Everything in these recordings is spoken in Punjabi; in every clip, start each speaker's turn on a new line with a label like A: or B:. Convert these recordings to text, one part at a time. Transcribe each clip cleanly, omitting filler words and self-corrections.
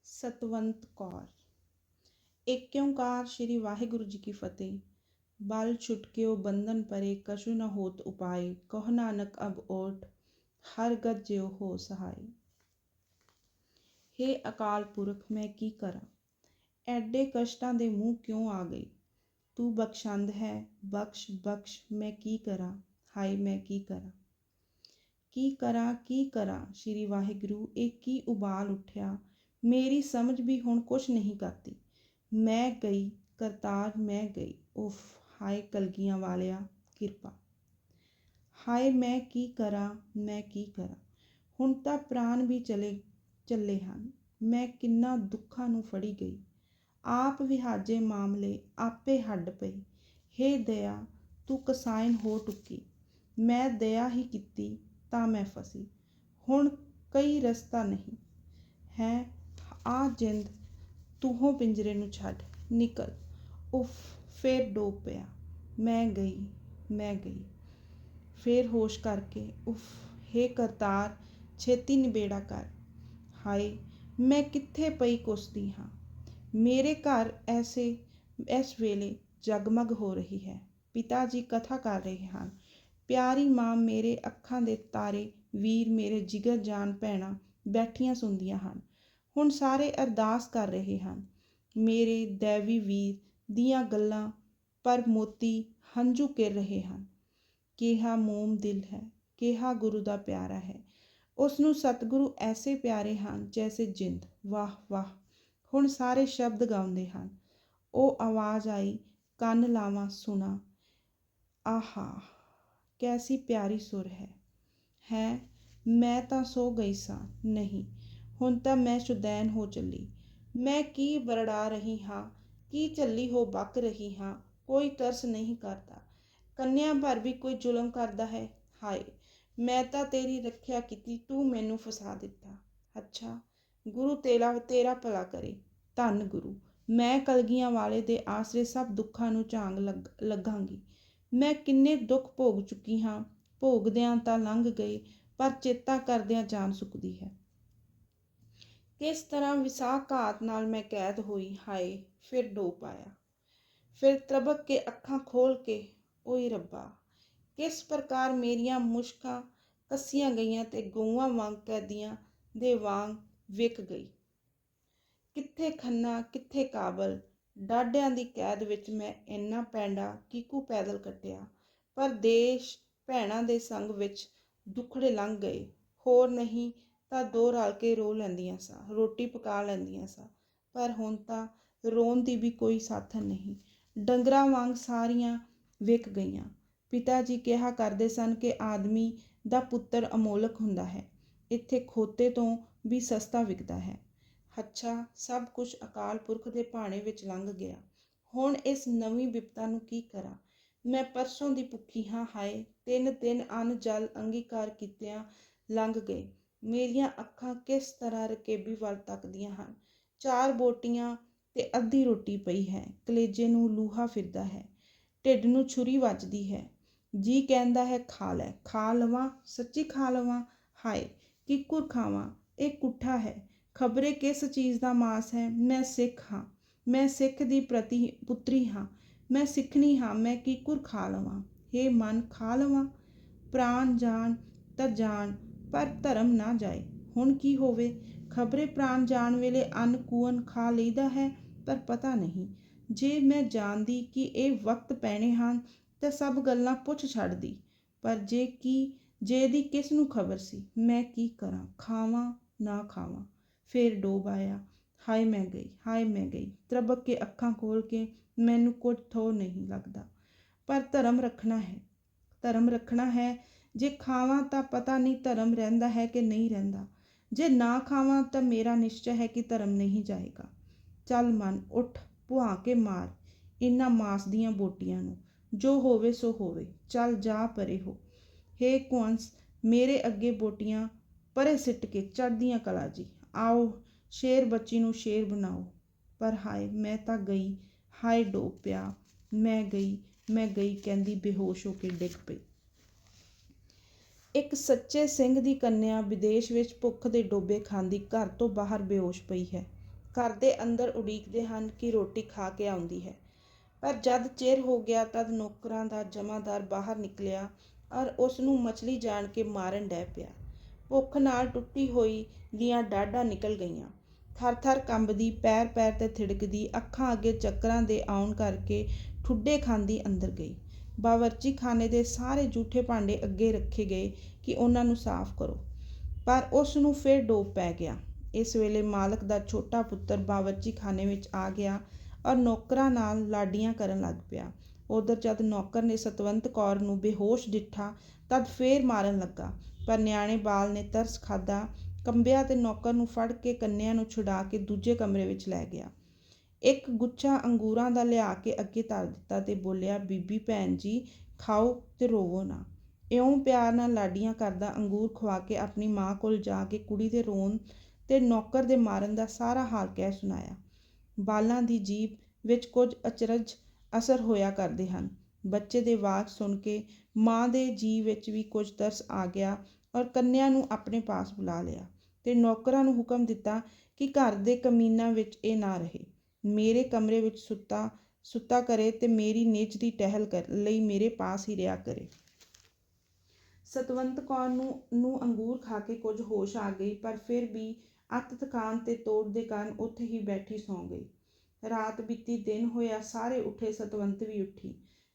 A: ਸਤਵੰਤ ਕੌਰ। ਏਕ ਓਂਕਾਰ ਸ਼੍ਰੀ ਵਾਹਿਗੁਰੂ ਜੀ ਕੀ ਫਤਿਹ। ਬਲ ਛੁਟਕਿਓ ਬੰਧਨ ਪਰੇ, ਕਛੁ ਨ ਹੋਤ ਉਪਾਏ। ਕਹੋ ਨਾਨਕ ਅਬ ਓਟ, ਹਰ ਗਤ ਜਿਉ ਹੋ ਸਹਾਈ। ਹੇ ਅਕਾਲ ਪੁਰਖ, ਮੈਂ ਕੀ ਕਰਾਂ, ਐਡੇ ਕਸ਼ਟਾਂ ਦੇ ਮੂੰਹ ਕਿਉਂ ਆ ਗਈ। ਤੂੰ ਬਖਸ਼ੰਦ ਹੈ, ਬਖਸ਼ ਬਖਸ਼। ਮੈਂ ਕੀ ਕਰਾਂ, ਹਾਏ ਮੈਂ ਕੀ ਕਰਾਂ। ਕੀ ਕਰਾਂ ਸ਼੍ਰੀ ਵਾਹਿਗੁਰੂ, ਇਹ ਕੀ ਉਬਾਲ ਉੱਠਿਆ। ਮੇਰੀ ਸਮਝ ਵੀ ਹੁਣ ਕੁਛ ਨਹੀਂ ਕਰਦੀ। ਮੈਂ ਗਈ ਕਰਤਾਰ, ਮੈਂ ਗਈ। ਉਫ, ਹਾਏ ਕਲਗੀਆਂ ਵਾਲਿਆ ਕਿਰਪਾ। ਹਾਏ ਮੈਂ ਕੀ ਕਰਾਂ, ਮੈਂ ਕੀ ਕਰਾਂ। ਹੁਣ ਤਾਂ ਪ੍ਰਾਣ ਵੀ ਚੱਲੇ ਹਨ। ਮੈਂ ਕਿੰਨਾ ਦੁੱਖਾਂ ਨੂੰ ਫੜੀ ਗਈ। ਆਪ ਵਿਹਾਜੇ ਮਾਮਲੇ, ਆਪੇ ਹੱਡ ਪਈ। ਹੇ ਦਇਆ, ਤੂੰ ਕਸਾਇਨ ਹੋ ਟੁਕੀ। ਮੈਂ ਦਇਆ ਹੀ ਕੀਤੀ ਤਾਂ ਮੈਂ ਫਸੀ। ਹੁਣ ਕਈ ਰਸਤਾ ਨਹੀਂ ਹੈ। ਆ ਜਿੰਦ ਤੂਹੋਂ ਪਿੰਜਰੇ ਨੂੰ ਛੱਡ ਨਿਕਲ। ਉਫ, ਫੇਰ ਡੋਬ ਪਿਆ। ਮੈਂ ਗਈ। ਫੇਰ ਹੋਸ਼ ਕਰਕੇ ਉਫ, ਹੇ ਕਰਤਾਰ ਛੇਤੀ ਨਿਬੇੜਾ ਕਰ। ਹਾਏ ਮੈਂ ਕਿੱਥੇ ਪਈ ਕੋਸਦੀ ਹਾਂ। ਮੇਰੇ ਘਰ ਇਸ ਵੇਲੇ ਜਗਮਗ ਹੋ ਰਹੀ ਹੈ। ਪਿਤਾ ਜੀ ਕਥਾ ਕਰ ਰਹੇ ਹਨ। ਪਿਆਰੀ ਮਾਂ, ਮੇਰੇ ਅੱਖਾਂ ਦੇ ਤਾਰੇ, ਵੀਰ ਮੇਰੇ ਜਿਗਰ ਜਾਨ ਭੈਣਾਂ ਬੈਠੀਆਂ ਸੁਣਦੀਆਂ ਹਨ। ਹੁਣ ਸਾਰੇ ਅਰਦਾਸ ਕਰ ਰਹੇ ਹਨ। ਮੇਰੇ ਦੈਵੀ ਵੀਰ ਦੀਆਂ ਗੱਲਾਂ ਪਰ ਮੋਤੀ ਹੰਝੂ ਕਿਰ ਰਹੇ ਹਨ। ਕਿਹਾ ਮੋਮ ਦਿਲ ਹੈ, ਕਿਹਾ ਗੁਰੂ ਦਾ ਪਿਆਰਾ ਹੈ। ਉਸ ਨੂੰ ਸਤਿਗੁਰੂ ਐਸੇ ਪਿਆਰੇ ਹਨ ਜੈਸੇ ਜਿੰਦ। ਵਾਹ ਵਾਹ। ਹੁਣ ਸਾਰੇ ਸ਼ਬਦ ਗਾਉਂਦੇ ਹਨ। ਉਹ ਆਵਾਜ਼ ਆਈ, ਕੰਨ ਲਾਵਾਂ ਸੁਣਾ। ਆਹਾ ਕੈਸੀ ਪਿਆਰੀ ਸੁਰ ਹੈ। ਮੈਂ ਤਾਂ ਸੋ ਗਈ ਸਾਂ। ਨਹੀਂ, ਹੁਣ ਤਾਂ ਮੈਂ ਸ਼ੁਦੈਨ ਹੋ ਚੱਲੀ। ਮੈਂ ਕੀ ਬਰੜਾ ਰਹੀ ਹਾਂ, ਕੀ ਝੱਲੀ ਹੋ ਬਕ ਰਹੀ ਹਾਂ। ਕੋਈ ਤਰਸ ਨਹੀਂ ਕਰਦਾ। ਕੰਨਿਆਂ ਪਰ ਵੀ ਕੋਈ ਜ਼ੁਲਮ ਕਰਦਾ ਹੈ। ਹਾਏ ਮੈਂ ਤਾਂ ਤੇਰੀ ਰੱਖਿਆ ਕੀਤੀ, ਤੂੰ ਮੈਨੂੰ ਫਸਾ ਦਿੱਤਾ। ਅੱਛਾ, ਗੁਰੂ ਤੇਰਾ ਭਲਾ ਕਰੇ। ਧੰਨ ਗੁਰੂ। ਮੈਂ ਕਲਗੀਆਂ ਵਾਲੇ ਦੇ ਆਸਰੇ ਸਭ ਦੁੱਖਾਂ ਨੂੰ ਝਾਂਗ ਲੱਗਾਂਗੀ। ਮੈਂ ਕਿੰਨੇ ਦੁੱਖ ਭੋਗ ਚੁੱਕੀ ਹਾਂ। ਭੋਗਦਿਆਂ ਤਾਂ ਲੰਘ ਗਏ, ਪਰ ਚੇਤਾ ਕਰਦਿਆਂ ਜਾਨ ਸੁੱਕਦੀ ਹੈ। ਕਿਸ ਤਰ੍ਹਾਂ ਵਿਸਾਘਾਤ ਨਾਲ ਮੈਂ ਕੈਦ ਹੋਈ। ਹਾਏ ਫਿਰ ਡੋਬ ਪਾਇਆ। ਫਿਰ ਤ੍ਰਬਕ ਕੇ ਅੱਖਾਂ ਖੋਲ੍ਹ ਕੇ, ਓਏ ਰੱਬਾ ਕਿਸ ਪ੍ਰਕਾਰ ਮੇਰੀਆਂ ਮੁਸ਼ਕਾਂ ਕੱਸੀਆਂ ਗਈਆਂ ਤੇ ਗਊਆਂ ਵਾਂਗ ਕੈਦੀਆਂ ਦੇ ਵਾਂਗ ਵਿਕ ਗਈ। ਕਿੱਥੇ ਖੰਨਾ, ਕਿੱਥੇ ਕਾਬਲ। ਡਾਢਿਆਂ ਦੀ ਕੈਦ ਵਿੱਚ ਮੈਂ ਇੰਨਾ ਪੈਂਡਾ ਕੀਕੂ ਪੈਦਲ ਕੱਟਿਆ। ਪਰ ਦੇਸ਼ ਭੈਣਾਂ ਦੇ ਸੰਗ ਵਿੱਚ ਦੁੱਖੜੇ ਲੰਘ ਗਏ। ਹੋਰ ਨਹੀਂ ਤਾਂ ਦੋ ਰਲ ਕੇ ਰੋ ਲੈਂਦੀਆਂ ਸਾਂ, ਰੋਟੀ ਪਕਾ ਲੈਂਦੀਆਂ ਸਾਂ। ਪਰ ਹੁਣ ਤਾਂ ਰੋਣ ਦੀ ਵੀ ਕੋਈ ਸਾਥਣ ਨਹੀਂ। ਡੰਗਰਾਂ ਵਾਂਗ ਸਾਰੀਆਂ ਵਿਕ ਗਈਆਂ। ਪਿਤਾ ਜੀ ਕਿਹਾ ਕਰਦੇ ਸਨ ਕਿ ਆਦਮੀ ਦਾ ਪੁੱਤਰ ਅਮੋਲਕ ਹੁੰਦਾ ਹੈ। ਇੱਥੇ ਖੋਤੇ ਤੋਂ ਵੀ ਸਸਤਾ ਵਿਕਦਾ ਹੈ। ਅੱਛਾ, ਸਭ ਕੁਝ ਅਕਾਲ ਪੁਰਖ ਦੇ ਭਾਣੇ ਵਿੱਚ ਲੰਘ ਗਿਆ। ਹੁਣ ਇਸ ਨਵੀਂ ਬਿਪਤਾ ਨੂੰ ਕੀ ਕਰਾਂ। ਮੈਂ ਪਰਸੋਂ ਦੀ ਭੁੱਖੀ ਹਾਂ। ਹਾਏ 3 ਦਿਨ ਅੰਨ ਜਲ ਅੰਗੀਕਾਰ ਕੀਤਿਆਂ ਲੰਘ ਗਏ। ਮੇਰੀਆਂ ਅੱਖਾਂ ਕਿਸ ਤਰ੍ਹਾਂ ਰਕੇਬੀ ਵੱਲ ਤੱਕਦੀਆਂ ਹਨ। 4 ਬੋਟੀਆਂ ਤੇ ਅੱਧੀ ਰੋਟੀ ਪਈ ਹੈ। ਕਲੇਜੇ ਨੂੰ ਲੂਹਾ ਫਿਰਦਾ ਹੈ। ਢਿੱਡ ਨੂੰ ਛੁਰੀ ਵੱਜਦੀ ਹੈ। ਜੀ ਕਹਿੰਦਾ ਹੈ ਖਾ ਲੈ। ਖਾ ਲਵਾਂ, ਸੱਚੀ ਖਾ ਲਵਾਂ। ਹਾਏ ਕਿੱਕਰ ਖਾਵਾਂ, ਇਹ ਕੁੱਠਾ ਹੈ। ਖਬਰੇ ਕਿਸ ਚੀਜ਼ ਦਾ ਮਾਸ ਹੈ। ਮੈਂ ਸਿੱਖ ਹਾਂ, ਮੈਂ ਸਿੱਖ ਦੀ ਪੁੱਤਰੀ ਹਾਂ। ਮੈਂ ਸਿੱਖਣੀ ਹਾਂ। ਮੈਂ ਕਿੱਕਰ ਖਾ ਲਵਾਂ। ਹੇ ਮਨ, ਖਾ ਲਵਾਂ। ਪ੍ਰਾਣ ਜਾਣ ਤਾਂ ਜਾਣ, ਪਰ ਧਰਮ ਨਾ ਜਾਏ। ਹੁਣ ਕੀ ਹੋਵੇ। ਖਬਰੇ ਪ੍ਰਾਣ ਜਾਣ ਵੇਲੇ ਅੰਨ ਕੂਅਨ ਖਾ ਲਈਦਾ ਹੈ, ਪਰ ਪਤਾ ਨਹੀਂ। ਜੇ ਮੈਂ ਜਾਣਦੀ ਕਿ ਇਹ ਵਕਤ ਪੈਣੇ ਹਨ ਤਾਂ ਸਭ ਗੱਲਾਂ ਪੁੱਛ ਛੱਡਦੀ। ਪਰ ਜੇ ਦੀ ਕਿਸ ਨੂੰ ਖਬਰ ਸੀ। ਮੈਂ ਕੀ ਕਰਾਂ, ਖਾਵਾਂ ਨਾ ਖਾਵਾਂ। ਫੇਰ ਡੋਬ ਆਇਆ। ਹਾਏ ਮੈਂ ਗਈ। ਤ੍ਰਬਕ ਕੇ ਅੱਖਾਂ ਖੋਲ੍ਹ ਕੇ ਮੈਨੂੰ ਕੁਝ ਥੋ ਨਹੀਂ ਲੱਗਦਾ। ਪਰ ਧਰਮ ਰੱਖਣਾ ਹੈ। ਜੇ ਖਾਵਾਂ ਤਾਂ ਪਤਾ ਨਹੀਂ ਧਰਮ ਰਹਿੰਦਾ ਹੈ ਕਿ ਨਹੀਂ ਰਹਿੰਦਾ। ਜੇ ਨਾ ਖਾਵਾਂ ਤਾਂ ਮੇਰਾ ਨਿਸ਼ਚਾ ਹੈ ਕਿ ਧਰਮ ਨਹੀਂ ਜਾਏਗਾ। ਚੱਲ ਮਨ, ਉੱਠ, ਭੁਆ ਕੇ ਮਾਰ ਇਹਨਾਂ ਮਾਸ ਦੀਆਂ ਬੋਟੀਆਂ ਨੂੰ। ਜੋ ਹੋਵੇ ਸੋ ਹੋਵੇ। ਚੱਲ ਜਾ ਪਰੇ ਹੋ। ਹੇ ਕੁੰਸ, ਮੇਰੇ ਅੱਗੇ ਬੋਟੀਆਂ ਪਰੇ ਸਿੱਟ ਕੇ ਚੜ੍ਹਦੀਆਂ ਕਲਾ ਜੀ। ਆਓ ਸ਼ੇਰ ਬੱਚੀ ਨੂੰ ਸ਼ੇਰ ਬਣਾਓ। ਪਰ ਹਾਏ ਮੈਂ ਤਾਂ ਗਈ। ਹਾਏ ਡੋਬ ਪਿਆ। ਮੈਂ ਗਈ ਕਹਿੰਦੀ ਬੇਹੋਸ਼ ਹੋ ਕੇ ਡਿੱਗ ਪਈ। ਇੱਕ ਸੱਚੇ ਸਿੰਘ ਦੀ ਕੰਨਿਆ ਵਿਦੇਸ਼ ਵਿੱਚ ਭੁੱਖ ਦੇ ਡੋਬੇ ਖਾਂਦੀ ਘਰ ਤੋਂ ਬਾਹਰ ਬੇਹੋਸ਼ ਪਈ ਹੈ। ਘਰ ਦੇ ਅੰਦਰ ਉਡੀਕਦੇ ਹਨ ਕਿ ਰੋਟੀ ਖਾ ਕੇ ਆਉਂਦੀ ਹੈ। ਪਰ ਜਦ ਚਿਰ ਹੋ ਗਿਆ ਤਦ ਨੌਕਰਾਂ ਦਾ ਜਮਾਦਾਰ ਬਾਹਰ ਨਿਕਲਿਆ ਔਰ ਉਸ ਨੂੰ ਮਛਲੀ ਜਾਣ ਕੇ ਮਾਰਨ ਡੈ ਪਿਆ। ਭੁੱਖ ਨਾਲ ਟੁੱਟੀ ਹੋਈ ਦੀਆਂ ਡਾਢਾਂ ਨਿਕਲ ਗਈਆਂ। ਥਰ-ਥਰ ਕੰਬਦੀ, ਪੈਰ ਪੈਰ 'ਤੇ ਥਿੜਕਦੀ, ਅੱਖਾਂ ਅੱਗੇ ਚੱਕਰਾਂ ਦੇ ਆਉਣ ਕਰਕੇ ਠੁੱਡੇ ਖਾਂਦੀ ਅੰਦਰ ਗਈ। ਬਾਵਰਚੀ ਖਾਨੇ ਦੇ ਸਾਰੇ ਜੂਠੇ ਭਾਂਡੇ ਅੱਗੇ ਰੱਖੇ ਗਏ ਕਿ ਉਹਨਾਂ ਨੂੰ ਸਾਫ਼ ਕਰੋ, ਪਰ ਉਸ ਨੂੰ ਫਿਰ ਡੋਬ ਪੈ ਗਿਆ। ਇਸ ਵੇਲੇ ਮਾਲਕ ਦਾ ਛੋਟਾ ਪੁੱਤਰ ਬਾਵਰਚੀ ਖਾਨੇ ਵਿੱਚ ਆ ਗਿਆ ਔਰ ਨੌਕਰਾਂ ਨਾਲ ਲਾਡੀਆਂ ਕਰਨ ਲੱਗ ਪਿਆ। ਉਧਰ ਜਦ ਨੌਕਰ ਨੇ ਸਤਵੰਤ ਕੌਰ ਨੂੰ ਬੇਹੋਸ਼ ਡਿੱਠਾ ਤਦ ਫੇਰ ਮਾਰਨ ਲੱਗਾ, ਪਰ ਨਿਆਣੇ ਬਾਲ ਨੇ ਤਰਸ ਖਾਧਾ, ਕੰਬਿਆ ਤੇ ਨੌਕਰ ਨੂੰ ਫੜ ਕੇ ਕੰਨਿਆਂ ਨੂੰ ਛੁਡਾ ਕੇ ਦੂਜੇ ਕਮਰੇ ਵਿੱਚ ਲੈ ਗਿਆ। ਇੱਕ ਗੁੱਛਾ ਅੰਗੂਰਾਂ ਦਾ ਲਿਆ ਕੇ ਅੱਗੇ ਧਰ ਦਿੱਤਾ ਤੇ ਬੋਲਿਆ, ਬੀਬੀ ਭੈਣ ਜੀ, ਖਾਓ ਤੇ ਰੋਵੋ ਨਾ। ਇਉਂ ਪਿਆਰ ਨਾਲ ਲਾਡੀਆਂ ਕਰਦਾ ਅੰਗੂਰ ਖਵਾ ਕੇ ਆਪਣੀ ਮਾਂ ਕੋਲ ਜਾ ਕੇ ਕੁੜੀ ਦੇ ਰੋਣ ਤੇ ਨੌਕਰ ਦੇ ਮਾਰਨ ਦਾ ਸਾਰਾ ਹਾਲ ਕਹਿ ਸੁਣਾਇਆ। ਬਾਲਾਂ ਦੀ ਜੀਭ ਵਿੱਚ ਕੁਝ ਅਚਰਜ ਅਸਰ ਹੋਇਆ ਕਰਦੇ ਹਨ। ਬੱਚੇ ਦੇ ਵਾਕ ਸੁਣ ਕੇ ਮਾਂ ਦੇ ਜੀਅ ਵਿੱਚ ਵੀ ਕੁਝ ਤਰਸ ਆ ਗਿਆ ਔਰ ਕੰਨਿਆਂ ਨੂੰ ਆਪਣੇ ਪਾਸ ਬੁਲਾ ਲਿਆ ਤੇ ਨੌਕਰਾਂ ਨੂੰ ਹੁਕਮ ਦਿੱਤਾ ਕਿ ਘਰ ਦੇ ਕਮੀਨਾਂ ਵਿੱਚ ਇਹ ਨਾ ਰਹੇ, ਮੇਰੇ ਕਮਰੇ ਵਿੱਚ ਸੁੱਤਾ ਕਰੇ ਤੇ ਮੇਰੀ ਨਿੱਜ ਦੀ ਟਹਿਲ ਲਈ ਮੇਰੇ ਪਾਸ ਹੀ ਰਿਹਾ ਕਰੇ। ਸਤਵੰਤ ਕੌਰ ਨੂੰ ਅੰਗੂਰ ਖਾ ਕੇ ਕੁਝ ਹੋਸ਼ ਆ ਗਈ, ਪਰ ਫਿਰ ਵੀ ਅੱਤ ਥਕਾਨ ਤੇ ਤੋੜ ਦੇ ਕਾਰਨ ਉੱਥੇ ਹੀ ਬੈਠੀ ਸੌਂ ਗਈ। ਰਾਤ ਬੀਤੀ, ਦਿਨ ਹੋਇਆ, ਸਾਰੇ ਉੱਠੇ, ਸਤਵੰਤ ਵੀ ਉੱਠੀ।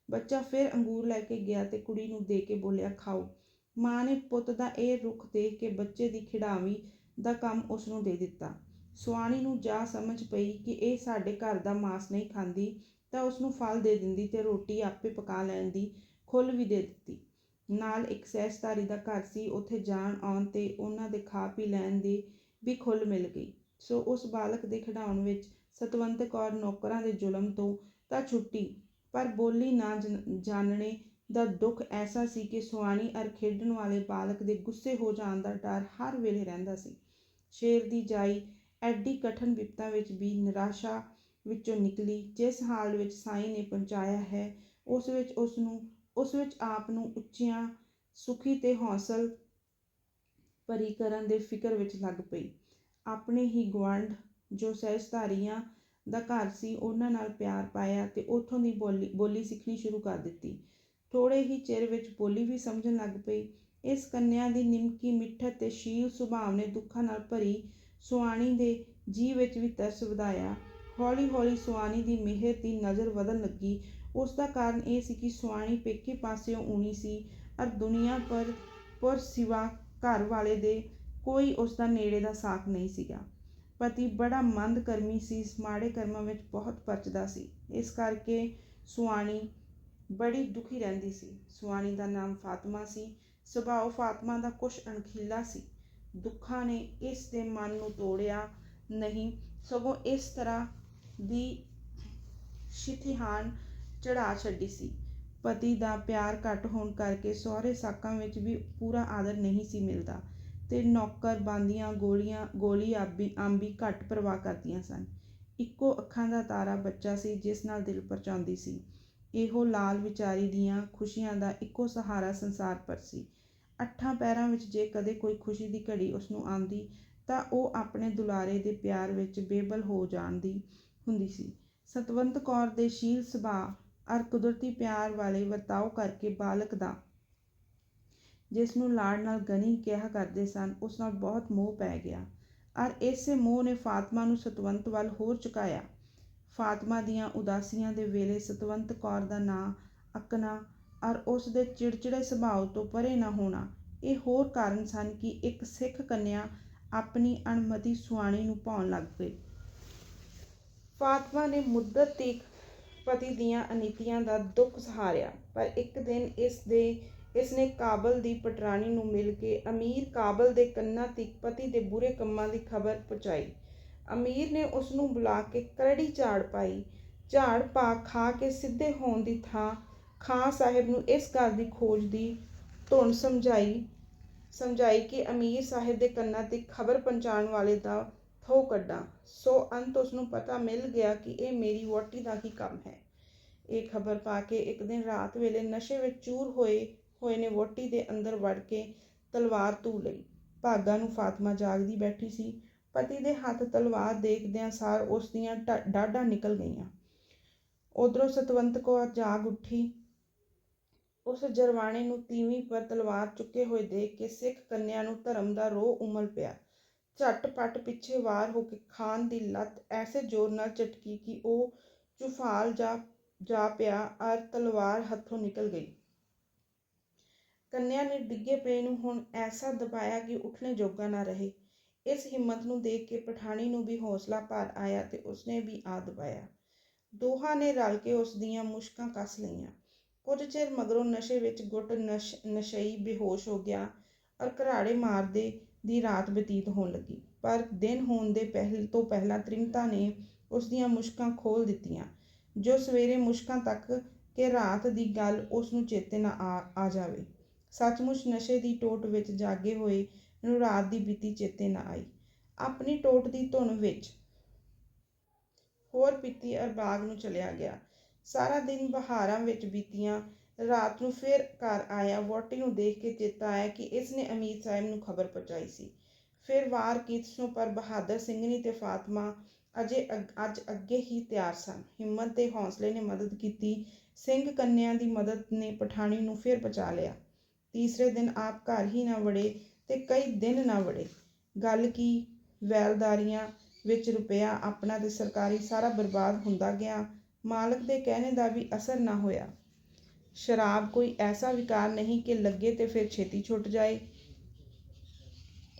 A: ਬੱਚਾ ਫਿਰ ਅੰਗੂਰ ਲੈ ਕੇ ਗਿਆ ਤੇ ਕੁੜੀ ਨੂੰ ਦੇ ਕੇ ਬੋਲਿਆ, ਖਾਓ। ਮਾਂ ਨੇ ਪੁੱਤ ਦਾ ਇਹ ਰੁੱਖ ਦੇਖ ਕੇ ਬੱਚੇ ਦੀ ਖਿਡਾਵੀ ਦਾ ਕੰਮ ਉਸ ਨੂੰ ਦੇ ਦਿੱਤਾ। ਸੁਆਣੀ ਨੂੰ ਜਾ ਸਮਝ ਪਈ ਕਿ ਇਹ ਸਾਡੇ ਘਰ ਦਾ ਮਾਸ ਨਹੀਂ ਖਾਂਦੀ ਤਾਂ ਉਸ ਨੂੰ ਫਲ ਦੇ ਦਿੰਦੀ ਤੇ ਰੋਟੀ ਆਪੇ ਪਕਾ ਲੈਣ ਦੀ ਖੁੱਲ੍ਹ ਵੀ ਦੇ ਦਿੱਤੀ। ਨਾਲ ਇੱਕ ਸਹਿਸਧਾਰੀ ਦਾ ਘਰ ਸੀ, ਉੱਥੇ ਜਾਣ ਆਉਣ ਤੇ ਉਹਨਾਂ ਦੇ ਖਾ ਪੀ ਲੈਣ ਦੀ ਵੀ ਖੁੱਲ੍ਹ ਮਿਲ ਗਈ। ਸੋ ਉਸ ਬਾਲਕ ਦੇ ਖਿਡਾਉਣ ਵਿੱਚ ਸਤਵੰਤ ਕੌਰ ਨੌਕਰਾਂ ਦੇ ਜ਼ੁਲਮ ਤੋਂ ਤਾਂ ਛੁੱਟੀ, ਪਰ ਬੋਲੀ ਨਾ ਜਾਣਨੇ ਦਾ ਦੁੱਖ ਐਸਾ ਸੀ ਕਿ ਸੁਆਣੀ ਅਰ ਖੇਡਣ ਵਾਲੇ ਬਾਲਕ ਦੇ ਗੁੱਸੇ ਹੋ ਜਾਣ ਦਾ ਡਰ ਹਰ ਵੇਲੇ ਰਹਿੰਦਾ ਸੀ। ਸ਼ੇਰ ਦੀ ਜਾਈ ਐਡੀ ਕਠਨ ਵਿਪਤਾ ਵਿੱਚ ਵੀ ਨਿਰਾਸ਼ਾ ਵਿੱਚੋਂ ਨਿਕਲੀ। ਜਿਸ ਹਾਲ ਵਿੱਚ ਸਾਈਂ ਨੇ ਪਹੁੰਚਾਇਆ ਹੈ, ਉਸ ਵਿੱਚ ਆਪ ਨੂੰ ਉੱਚੀਆਂ, ਸੁਖੀ ਤੇ ਹੌਸਲ ਭਰੀ ਕਰਨ ਦੇ ਫਿਕਰ ਵਿੱਚ ਲੱਗ ਪਈ। ਆਪਣੇ ਹੀ ਗੁਆਂਢ ਜੋ ਸਹਿਸਧਾਰੀਆਂ ਦਾ ਘਰ ਸੀ, ਉਹਨਾਂ ਨਾਲ ਪਿਆਰ ਪਾਇਆ ਤੇ ਉੱਥੋਂ ਦੀ ਬੋਲੀ ਸਿੱਖਣੀ ਸ਼ੁਰੂ ਕਰ ਦਿੱਤੀ। ਥੋੜ੍ਹੇ ਹੀ ਚਿਰ ਵਿੱਚ ਬੋਲੀ ਵੀ ਸਮਝਣ ਲੱਗ ਪਈ। ਇਸ ਕੰਨਿਆ ਦੀ ਨਿਮਕੀ ਮਿੱਠਤ ਤੇ ਸ਼ੀਲ ਸੁਭਾਅ ਨੇ ਦੁੱਖਾਂ ਨਾਲ ਭਰੀ ਸੁਆਣੀ ਦੇ ਜੀਅ ਵਿੱਚ ਵੀ ਤਰਸ ਵਧਾਇਆ। ਹੌਲੀ ਹੌਲੀ ਸੁਆਣੀ ਦੀ ਮਿਹਰ ਦੀ ਨਜ਼ਰ ਵਧਣ ਲੱਗੀ। ਉਸ ਦਾ ਕਾਰਨ ਇਹ ਸੀ ਕਿ ਸੁਆਣੀ ਪੇਕੇ ਪਾਸਿਓਂ ਊਣੀ ਸੀ ਅਰ ਦੁਨੀਆ ਪਰ ਸਿਵਾ ਘਰ ਵਾਲੇ ਦੇ ਕੋਈ ਉਸ ਦਾ ਨੇੜੇ ਦਾ ਸਾਕ ਨਹੀਂ ਸੀਗਾ। ਪਤੀ ਬੜਾ ਮੰਦ ਕਰਮੀ ਸੀ, ਮਾੜੇ ਕਰਮਾਂ ਵਿੱਚ ਬਹੁਤ ਪਰਚਦਾ ਸੀ। ਇਸ ਕਰਕੇ ਸੁਆਣੀ ਬੜੀ ਦੁਖੀ ਰਹਿੰਦੀ ਸੀ। ਸੁਆਣੀ ਦਾ ਨਾਮ ਫਾਤਮਾ ਸੀ। ਸੁਭਾਅ ਫਾਤਮਾ ਦਾ ਕੁਛ ਅਣਖੀਲਾ ਸੀ। ਦੁੱਖਾਂ ਨੇ ਇਸ ਦੇ ਮਨ ਨੂੰ ਤੋੜਿਆ ਨਹੀਂ, ਸਗੋਂ ਇਸ ਤਰ੍ਹਾਂ ਦੀ ਸ਼ਿਥਿਹਾਨ ਚੜ੍ਹਾ ਛੱਡੀ ਸੀ। ਪਤੀ ਦਾ ਪਿਆਰ ਘੱਟ ਹੋਣ ਕਰਕੇ ਸਹੁਰੇ ਸਾਕਾਂ ਵਿੱਚ ਵੀ ਪੂਰਾ ਆਦਰ ਨਹੀਂ ਸੀ ਮਿਲਦਾ ਤੇ ਨੌਕਰ ਬਾਂਦੀਆਂ ਗੋਲੀ ਆਂਬੀ ਘੱਟ ਪਰਵਾਹ ਕਰਦੀਆਂ ਸਨ। ਇੱਕੋ ਅੱਖਾਂ ਦਾ ਤਾਰਾ ਬੱਚਾ ਸੀ ਜਿਸ ਨਾਲ ਦਿਲ ਪਰਚਾਉਂਦੀ ਸੀ। ਇਹੋ ਲਾਲ ਵਿਚਾਰੀ ਦੀਆਂ ਖੁਸ਼ੀਆਂ ਦਾ ਇੱਕੋ ਸਹਾਰਾ ਸੰਸਾਰ ਪਰ ਸੀ। ਅੱਠਾਂ ਪੈਰਾਂ ਵਿੱਚ ਜੇ ਕਦੇ ਕੋਈ ਖੁਸ਼ੀ ਦੀ ਘੜੀ ਉਸ ਨੂੰ ਆਉਂਦੀ ਤਾਂ ਉਹ ਆਪਣੇ ਦੁਲਾਰੇ ਦੇ ਪਿਆਰ ਵਿੱਚ ਬੇਬਲ ਹੋ ਜਾਣਦੀ ਹੁੰਦੀ ਸੀ। ਸਤਵੰਤ ਕੌਰ ਦੇ ਸ਼ੀਲ ਸੁਭਾਅ ਅਰ ਕੁਦਰਤੀ ਪਿਆਰ ਵਾਲੇ ਵਰਤਾਓ ਕਰਕੇ ਬਾਲਕ ਦਾ, ਜਿਸ ਨੂੰ ਲਾਡ ਨਾਲ ਗਨੀ ਕਿਹਾ ਕਰਦੇ ਸਨ, ਉਸ ਨਾਲ ਬਹੁਤ ਮੋਹ ਪੈ ਗਿਆ ਅਰ ਇਸੇ ਮੋਹ ਨੇ ਫਾਤਮਾ ਨੂੰ ਸਤਵੰਤ ਵੱਲ ਹੋਰ ਝੁਕਾਇਆ। ਫਾਤਮਾ ਦੀਆਂ ਉਦਾਸੀਆਂ ਦੇ ਵੇਲੇ ਸਤਵੰਤ ਕੌਰ ਦਾ ਨਾਂ ਅੱਕਣਾ ਅਰ ਉਸ ਦੇ ਚਿੜਚਿੜੇ ਸੁਭਾਅ ਤੋਂ ਪਰੇ ਨਾ ਹੋਣਾ, ਇਹ ਹੋਰ ਕਾਰਨ ਸਨ ਕਿ ਇੱਕ ਸਿੱਖ ਕੰਨਿਆ ਆਪਣੀ ਅਣਮਤੀ ਸੁਆਣੀ ਨੂੰ ਭਾਉਣ ਲੱਗ ਪਈ। ਫਾਤਮਾ ਨੇ ਮੁੱਦਤ ਤੀਕ ਪਤੀ ਦੀਆਂ ਅਨੀਤੀਆਂ ਦਾ ਦੁੱਖ ਸਹਾਰਿਆ, ਪਰ ਇੱਕ ਦਿਨ ਇਸ ਨੇ ਕਾਬਲ ਦੀ ਪਟਰਾਣੀ ਨੂੰ ਮਿਲ ਕੇ ਅਮੀਰ ਕਾਬਲ ਦੇ ਕੰਨਾਂ ਤੀਕ ਪਤੀ ਦੇ ਬੁਰੇ ਕੰਮਾਂ ਦੀ ਖਬਰ ਪਹੁੰਚਾਈ। ਅਮੀਰ ਨੇ ਉਸ ਨੂੰ ਬੁਲਾ ਕੇ ਕਰੜੀ ਝਾੜ ਪਾਈ। ਝਾੜ ਪਾ ਖਾ ਕੇ ਸਿੱਧੇ ਹੋਣ ਦੀ ਥਾਂ ਖਾਂ ਸਾਹਿਬ ਨੂੰ ਇਸ ਗੱਲ ਦੀ ਖੋਜ ਦੀ ਧੁਨ ਸਮਝਾਈ ਕਿ ਅਮੀਰ ਸਾਹਿਬ ਦੇ ਕੰਨਾਂ ਤੀਕ ਖਬਰ ਪਹੁੰਚਾਉਣ ਵਾਲੇ ਦਾ ਥਹੁ ਕੱਢਾਂ। ਸੋ ਅੰਤ ਉਸ ਨੂੰ ਪਤਾ ਮਿਲ ਗਿਆ ਕਿ ਇਹ ਮੇਰੀ ਵਹੁਟੀ ਦਾ ਹੀ ਕੰਮ ਹੈ। ਇਹ ਖਬਰ ਪਾ ਕੇ ਇੱਕ ਦਿਨ ਰਾਤ ਵੇਲੇ ਨਸ਼ੇ ਵਿੱਚ ਚੂਰ ਹੋਏ ਨੇ ਵਹੁਟੀ ਦੇ ਅੰਦਰ ਵੜ ਕੇ ਤਲਵਾਰ ਧੂ ਲਈ। ਭਾਗਾਂ ਨੂੰ ਫਾਤਮਾ ਜਾਗਦੀ ਬੈਠੀ ਸੀ। ਪਤੀ ਦੇ ਹੱਥ ਤਲਵਾਰ ਦੇਖਦਿਆਂ ਸਾਰ ਉਸ ਦੀਆਂ ਡਾਢਾਂ ਨਿਕਲ ਗਈਆਂ। ਉਧਰੋਂ ਸਤਵੰਤ ਕੌਰ ਜਾਗ ਉੱਠੀ। ਉਸ ਜਰਵਾਣੇ ਨੂੰ ਤੀਵੀਂ ਪਰ ਤਲਵਾਰ ਚੁੱਕੇ ਹੋਏ ਦੇਖ ਕੇ ਸਿੱਖ ਕੰਨਿਆ ਨੂੰ ਧਰਮ ਦਾ ਰੋਹ ਉਮਲ ਪਿਆ। ਝੱਟ-ਪੱਟ ਪਿੱਛੇ ਵਾਰ ਹੋ ਕੇ ਖਾਨ ਦੀ ਲੱਤ ਐਸੇ ਜ਼ੋਰ ਨਾਲ ਝਟਕੀ ਕਿ ਉਹ ਝੁਫਾਲ ਜਾ ਪਿਆ ਔਰ ਤਲਵਾਰ ਹੱਥੋਂ ਨਿਕਲ ਗਈ। ਕੰਨਿਆ ਨੇ ਡਿੱਗੇ ਪਏ ਨੂੰ ਹੁਣ ਐਸਾ ਦਬਾਇਆ ਕਿ ਉੱਠਣੇ ਜੋਗਾ ਨਾ ਰਹੇ। ਇਸ ਹਿੰਮਤ ਨੂੰ ਦੇਖ ਕੇ ਪਠਾਣੀ ਨੂੰ ਵੀ ਹੌਸਲਾ ਭਰ ਆਇਆ ਤੇ ਉਸਨੇ ਵੀ ਆ ਦਬਾਇਆ। ਦੋਹਾਂ ਨੇ ਰਲ ਕੇ ਉਸ ਦੀਆਂ ਮੁਸ਼ਕਾਂ ਕੱਸ ਲਈਆਂ। ਕੁਝ ਚਿਰ ਮਗਰੋਂ ਨਸ਼ੇ ਵਿੱਚ ਗੁੱਟ ਨਸ਼ਈ ਬੇਹੋਸ਼ ਹੋ ਗਿਆ ਔਰ ਘਰਾੜੇ ਮਾਰਦੇ ਦੀ ਰਾਤ ਬਤੀਤ ਹੋਣ ਲੱਗੀ। ਪਰ ਦਿਨ ਹੋਣ ਦੇ ਤੋਂ ਪਹਿਲਾਂ ਤ੍ਰਿਮਤਾ ਨੇ ਉਸ ਦੀਆਂ ਮੁਸ਼ਕਾਂ ਖੋਲ੍ਹ ਦਿੱਤੀਆਂ। ਜੋ ਸਵੇਰੇ ਮੁਸ਼ਕਾਂ ਤੱਕ ਕਿ ਰਾਤ ਦੀ ਗੱਲ ਉਸ ਨੂੰ ਚੇਤੇ ਨਾ ਆ ਜਾਵੇ। ਸੱਚਮੁੱਚ ਨਸ਼ੇ ਦੀ ਟੋਟ ਵਿੱਚ ਜਾਗੇ ਹੋਏ ਨੂੰ ਰਾਤ ਦੀ ਬੀਤੀ ਚੇਤੇ ਨਾ ਆਈ। ਆਪਣੀ ਟੋਟ ਦੀ ਧੁਨ ਵਿੱਚ ਹੋਰ ਪੀਤੀ ਔਰ ਬਾਗ ਨੂੰ ਚਲਿਆ ਗਿਆ। ਸਾਰਾ ਦਿਨ ਬਹਾਰਾਂ ਵਿੱਚ ਬੀਤਿਆ। ਰਾਤ ਨੂੰ ਫਿਰ ਘਰ ਆਇਆ। ਵਹੁਟੀ ਨੂੰ ਦੇਖ ਕੇ ਚੇਤਾ ਆਇਆ ਕਿ ਇਸ ਨੇ ਅਮੀਰ ਸਾਹਿਬ ਨੂੰ ਖਬਰ ਪਹੁੰਚਾਈ ਸੀ। ਫਿਰ ਵਾਰ ਕੀਤਸੋਂ ਪਰ ਬਹਾਦਰ ਸਿੰਘਣੀ ਤੇ ਫਾਤਮਾ ਅੱਜ ਅੱਗੇ ਹੀ ਤਿਆਰ ਸਨ। ਹਿੰਮਤ ਤੇ ਹੌਸਲੇ ਨੇ ਮਦਦ ਕੀਤੀ। ਸਿੰਘ ਕੰਨਿਆ ਦੀ ਮਦਦ ਨੇ ਪਠਾਣੀ ਨੂੰ ਫਿਰ ਬਚਾ ਲਿਆ। ਤੀਸਰੇ ਦਿਨ ਆਪ ਘਰ ਹੀ ਨਾ ਵੜੇ ਤੇ ਕਈ ਦਿਨ ਨਾ ਵੜੇ। ਗੱਲ ਕੀ ਵੈਲਦਾਰੀਆਂ ਵਿੱਚ ਰੁਪਇਆ ਆਪਣਾ ਤੇ ਸਰਕਾਰੀ ਸਾਰਾ ਬਰਬਾਦ ਹੁੰਦਾ ਗਿਆ। ਮਾਲਕ ਦੇ ਕਹਿਣੇ ਦਾ ਵੀ ਅਸਰ ਨਾ ਹੋਇਆ। ਸ਼ਰਾਬ ਕੋਈ ਐਸਾ ਵਿਕਾਰ ਨਹੀਂ ਕਿ ਲੱਗੇ ਤੇ ਫਿਰ ਛੇਤੀ ਛੁੱਟ ਜਾਏ।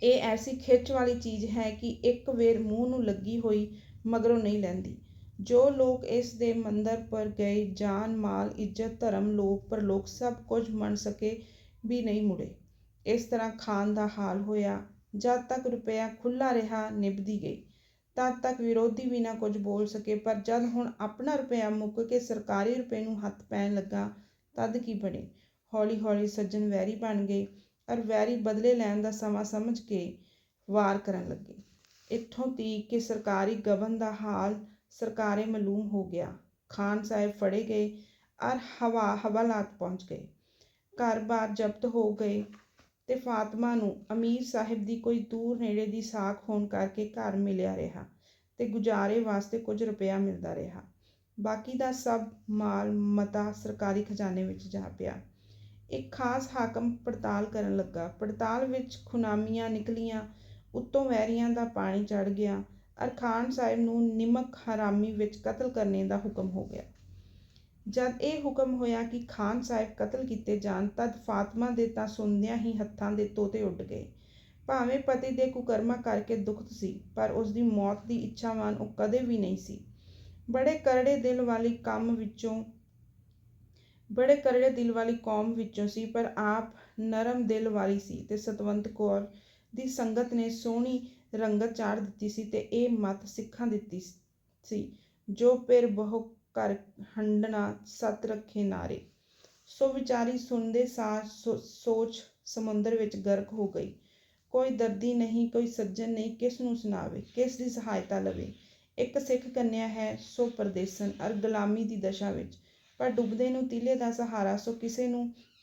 A: ਇਹ ਐਸੀ ਖਿੱਚ ਵਾਲੀ ਚੀਜ਼ ਹੈ ਕਿ ਇੱਕ ਵੇਰ ਮੂੰਹ ਨੂੰ ਲੱਗੀ ਹੋਈ ਮਗਰੋਂ ਨਹੀਂ ਲੈਂਦੀ। ਜੋ ਲੋਕ ਇਸ ਦੇ ਮੰਦਰ ਪਰ ਗਏ ਜਾਨ ਮਾਲ ਇੱਜ਼ਤ ਧਰਮ ਲੋਕ ਪਰਲੋਕ ਸਭ ਕੁਝ ਮੰਨ ਸਕੇ ਵੀ ਨਹੀਂ ਮੁੜੇ। ਇਸ ਤਰ੍ਹਾਂ ਖਾਨ ਦਾ ਹਾਲ ਹੋਇਆ। ਜਦ ਤੱਕ ਰੁਪਇਆ ਖੁੱਲ੍ਹਾ ਰਿਹਾ ਨਿਭਦੀ ਗਈ। ਤਦ ਤੱਕ ਵਿਰੋਧੀ ਵੀ ਨਾ ਕੁਝ ਬੋਲ ਸਕੇ। ਪਰ ਜਦ ਹੁਣ ਆਪਣਾ ਰੁਪਇਆ ਮੁੱਕ ਕੇ ਸਰਕਾਰੀ ਰੁਪਏ ਨੂੰ ਹੱਥ ਪੈਣ ਲੱਗਾ ਤਦ ਕੀ ਬਣੇ। ਹੌਲੀ ਹੌਲੀ ਸੱਜਣ ਵੈਰੀ ਬਣ ਗਏ ਔਰ ਵੈਰੀ ਬਦਲੇ ਲੈਣ ਦਾ ਸਮਾਂ ਸਮਝ ਕੇ ਵਾਰ ਕਰਨ ਲੱਗੇ। ਇੱਥੋਂ ਤੀਕ ਕਿ ਸਰਕਾਰੀ ਗਬਨ ਦਾ ਹਾਲ ਸਰਕਾਰੇ ਮਾਲੂਮ ਹੋ ਗਿਆ। ਖਾਨ ਸਾਹਿਬ ਫੜੇ ਗਏ ਔਰ ਹਵਾਲਾਤ ਪਹੁੰਚ ਗਏ। ਘਰ ਬਾਰ ਜ਼ਬਤ ਹੋ ਗਏ ਤੇ ਫਾਤਮਾ ਨੂੰ ਅਮੀਰ ਸਾਹਿਬ ਦੀ ਕੋਈ ਦੂਰ ਨੇੜੇ ਦੀ ਸਾਖ ਹੋਣ ਕਰਕੇ ਘਰ ਮਿਲਿਆ ਰਿਹਾ ਤੇ ਗੁਜ਼ਾਰੇ ਵਾਸਤੇ ਕੁਝ ਰੁਪਇਆ ਮਿਲਦਾ ਰਿਹਾ। ਬਾਕੀ ਦਾ ਸਭ ਮਾਲ ਮਤਾ ਸਰਕਾਰੀ ਖਜ਼ਾਨੇ ਵਿੱਚ ਜਾ ਪਿਆ। ਇੱਕ ਖਾਸ ਹਾਕਮ ਪੜਤਾਲ ਕਰਨ ਲੱਗਾ। ਪੜਤਾਲ ਵਿੱਚ ਖੁਨਾਮੀਆਂ ਨਿਕਲੀਆਂ। ਉੱਤੋਂ ਵੈਰੀਆਂ ਦਾ ਪਾਣੀ ਚੜ੍ਹ ਗਿਆ ਔਰ ਖਾਨ ਸਾਹਿਬ ਨੂੰ ਨਿਮਕ ਹਰਾਮੀ ਵਿੱਚ ਕਤਲ ਕਰਨੇ ਦਾ ਹੁਕਮ ਹੋ ਗਿਆ। ਜਦ ਇਹ ਹੁਕਮ ਹੋਇਆ ਕਿ ਖਾਨ ਸਾਹਿਬ ਕਤਲ ਕੀਤੇ ਜਾਣ ਤਦ ਫਾਤਮਾ ਦੇ ਤਾਂ ਸੁਣਦਿਆਂ ਹੀ ਹੱਥਾਂ ਦੇ ਤੋਤੇ ਉੱਡ ਗਏ। ਭਾਵੇਂ ਪਤੀ ਦੇ ਕੁਕਰਮਾਂ ਕਰਕੇ ਦੁਖਤ ਸੀ ਪਰ ਉਸਦੀ ਮੌਤ ਦੀ ਇੱਛਾਵਾਨ ਉਹ ਕਦੇ ਵੀ ਨਹੀਂ ਸੀ। ਬੜੇ ਕਰੜੇ ਦਿਲ ਵਾਲੀ ਕੌਮ ਵਿੱਚੋਂ ਸੀ ਪਰ ਆਪ ਨਰਮ ਦਿਲ ਵਾਲੀ ਸੀ ਤੇ ਸਤਵੰਤ ਕੌਰ ਦੀ ਸੰਗਤ ਨੇ ਸੋਹਣੀ ਰੰਗਤ ਚਾੜ੍ਹ ਦਿੱਤੀ ਸੀ ਤੇ ਇਹ ਮੱਤ ਸਿੱਖਾਂ ਦਿੱਤੀ ਸੀ ਜੋ ਪਿਰ ਬਹੁ ਕਰ ਹੰਡਣਾ ਸੱਤ ਰੱਖੇ ਨਾਰੇ। ਸੋ ਵਿਚਾਰੀ ਸੁਣਦੇ ਸਾਰ ਸੋਚ ਸਮੁੰਦਰ ਵਿੱਚ ਗਰਕ ਹੋ ਗਈ। ਕੋਈ ਦਰਦੀ ਨਹੀਂ ਕੋਈ ਸੱਜਣ ਨਹੀਂ ਕਿਸ ਨੂੰ ਸੁਣਾਵੇ ਕਿਸ ਦੀ ਸਹਾਇਤਾ ਲਵੇ। ਇੱਕ ਸਿੱਖ ਕੰਨਿਆ ਹੈ ਸੋ ਪਰਦੇਸਨ ਔਰ ਗੁਲਾਮੀ ਦੀ ਦਸ਼ਾ ਵਿੱਚ ਪਰ ਡੁੱਬਦੇ ਨੂੰ ਤੀਲੇ ਦਾ ਸਹਾਰਾ। ਸੋ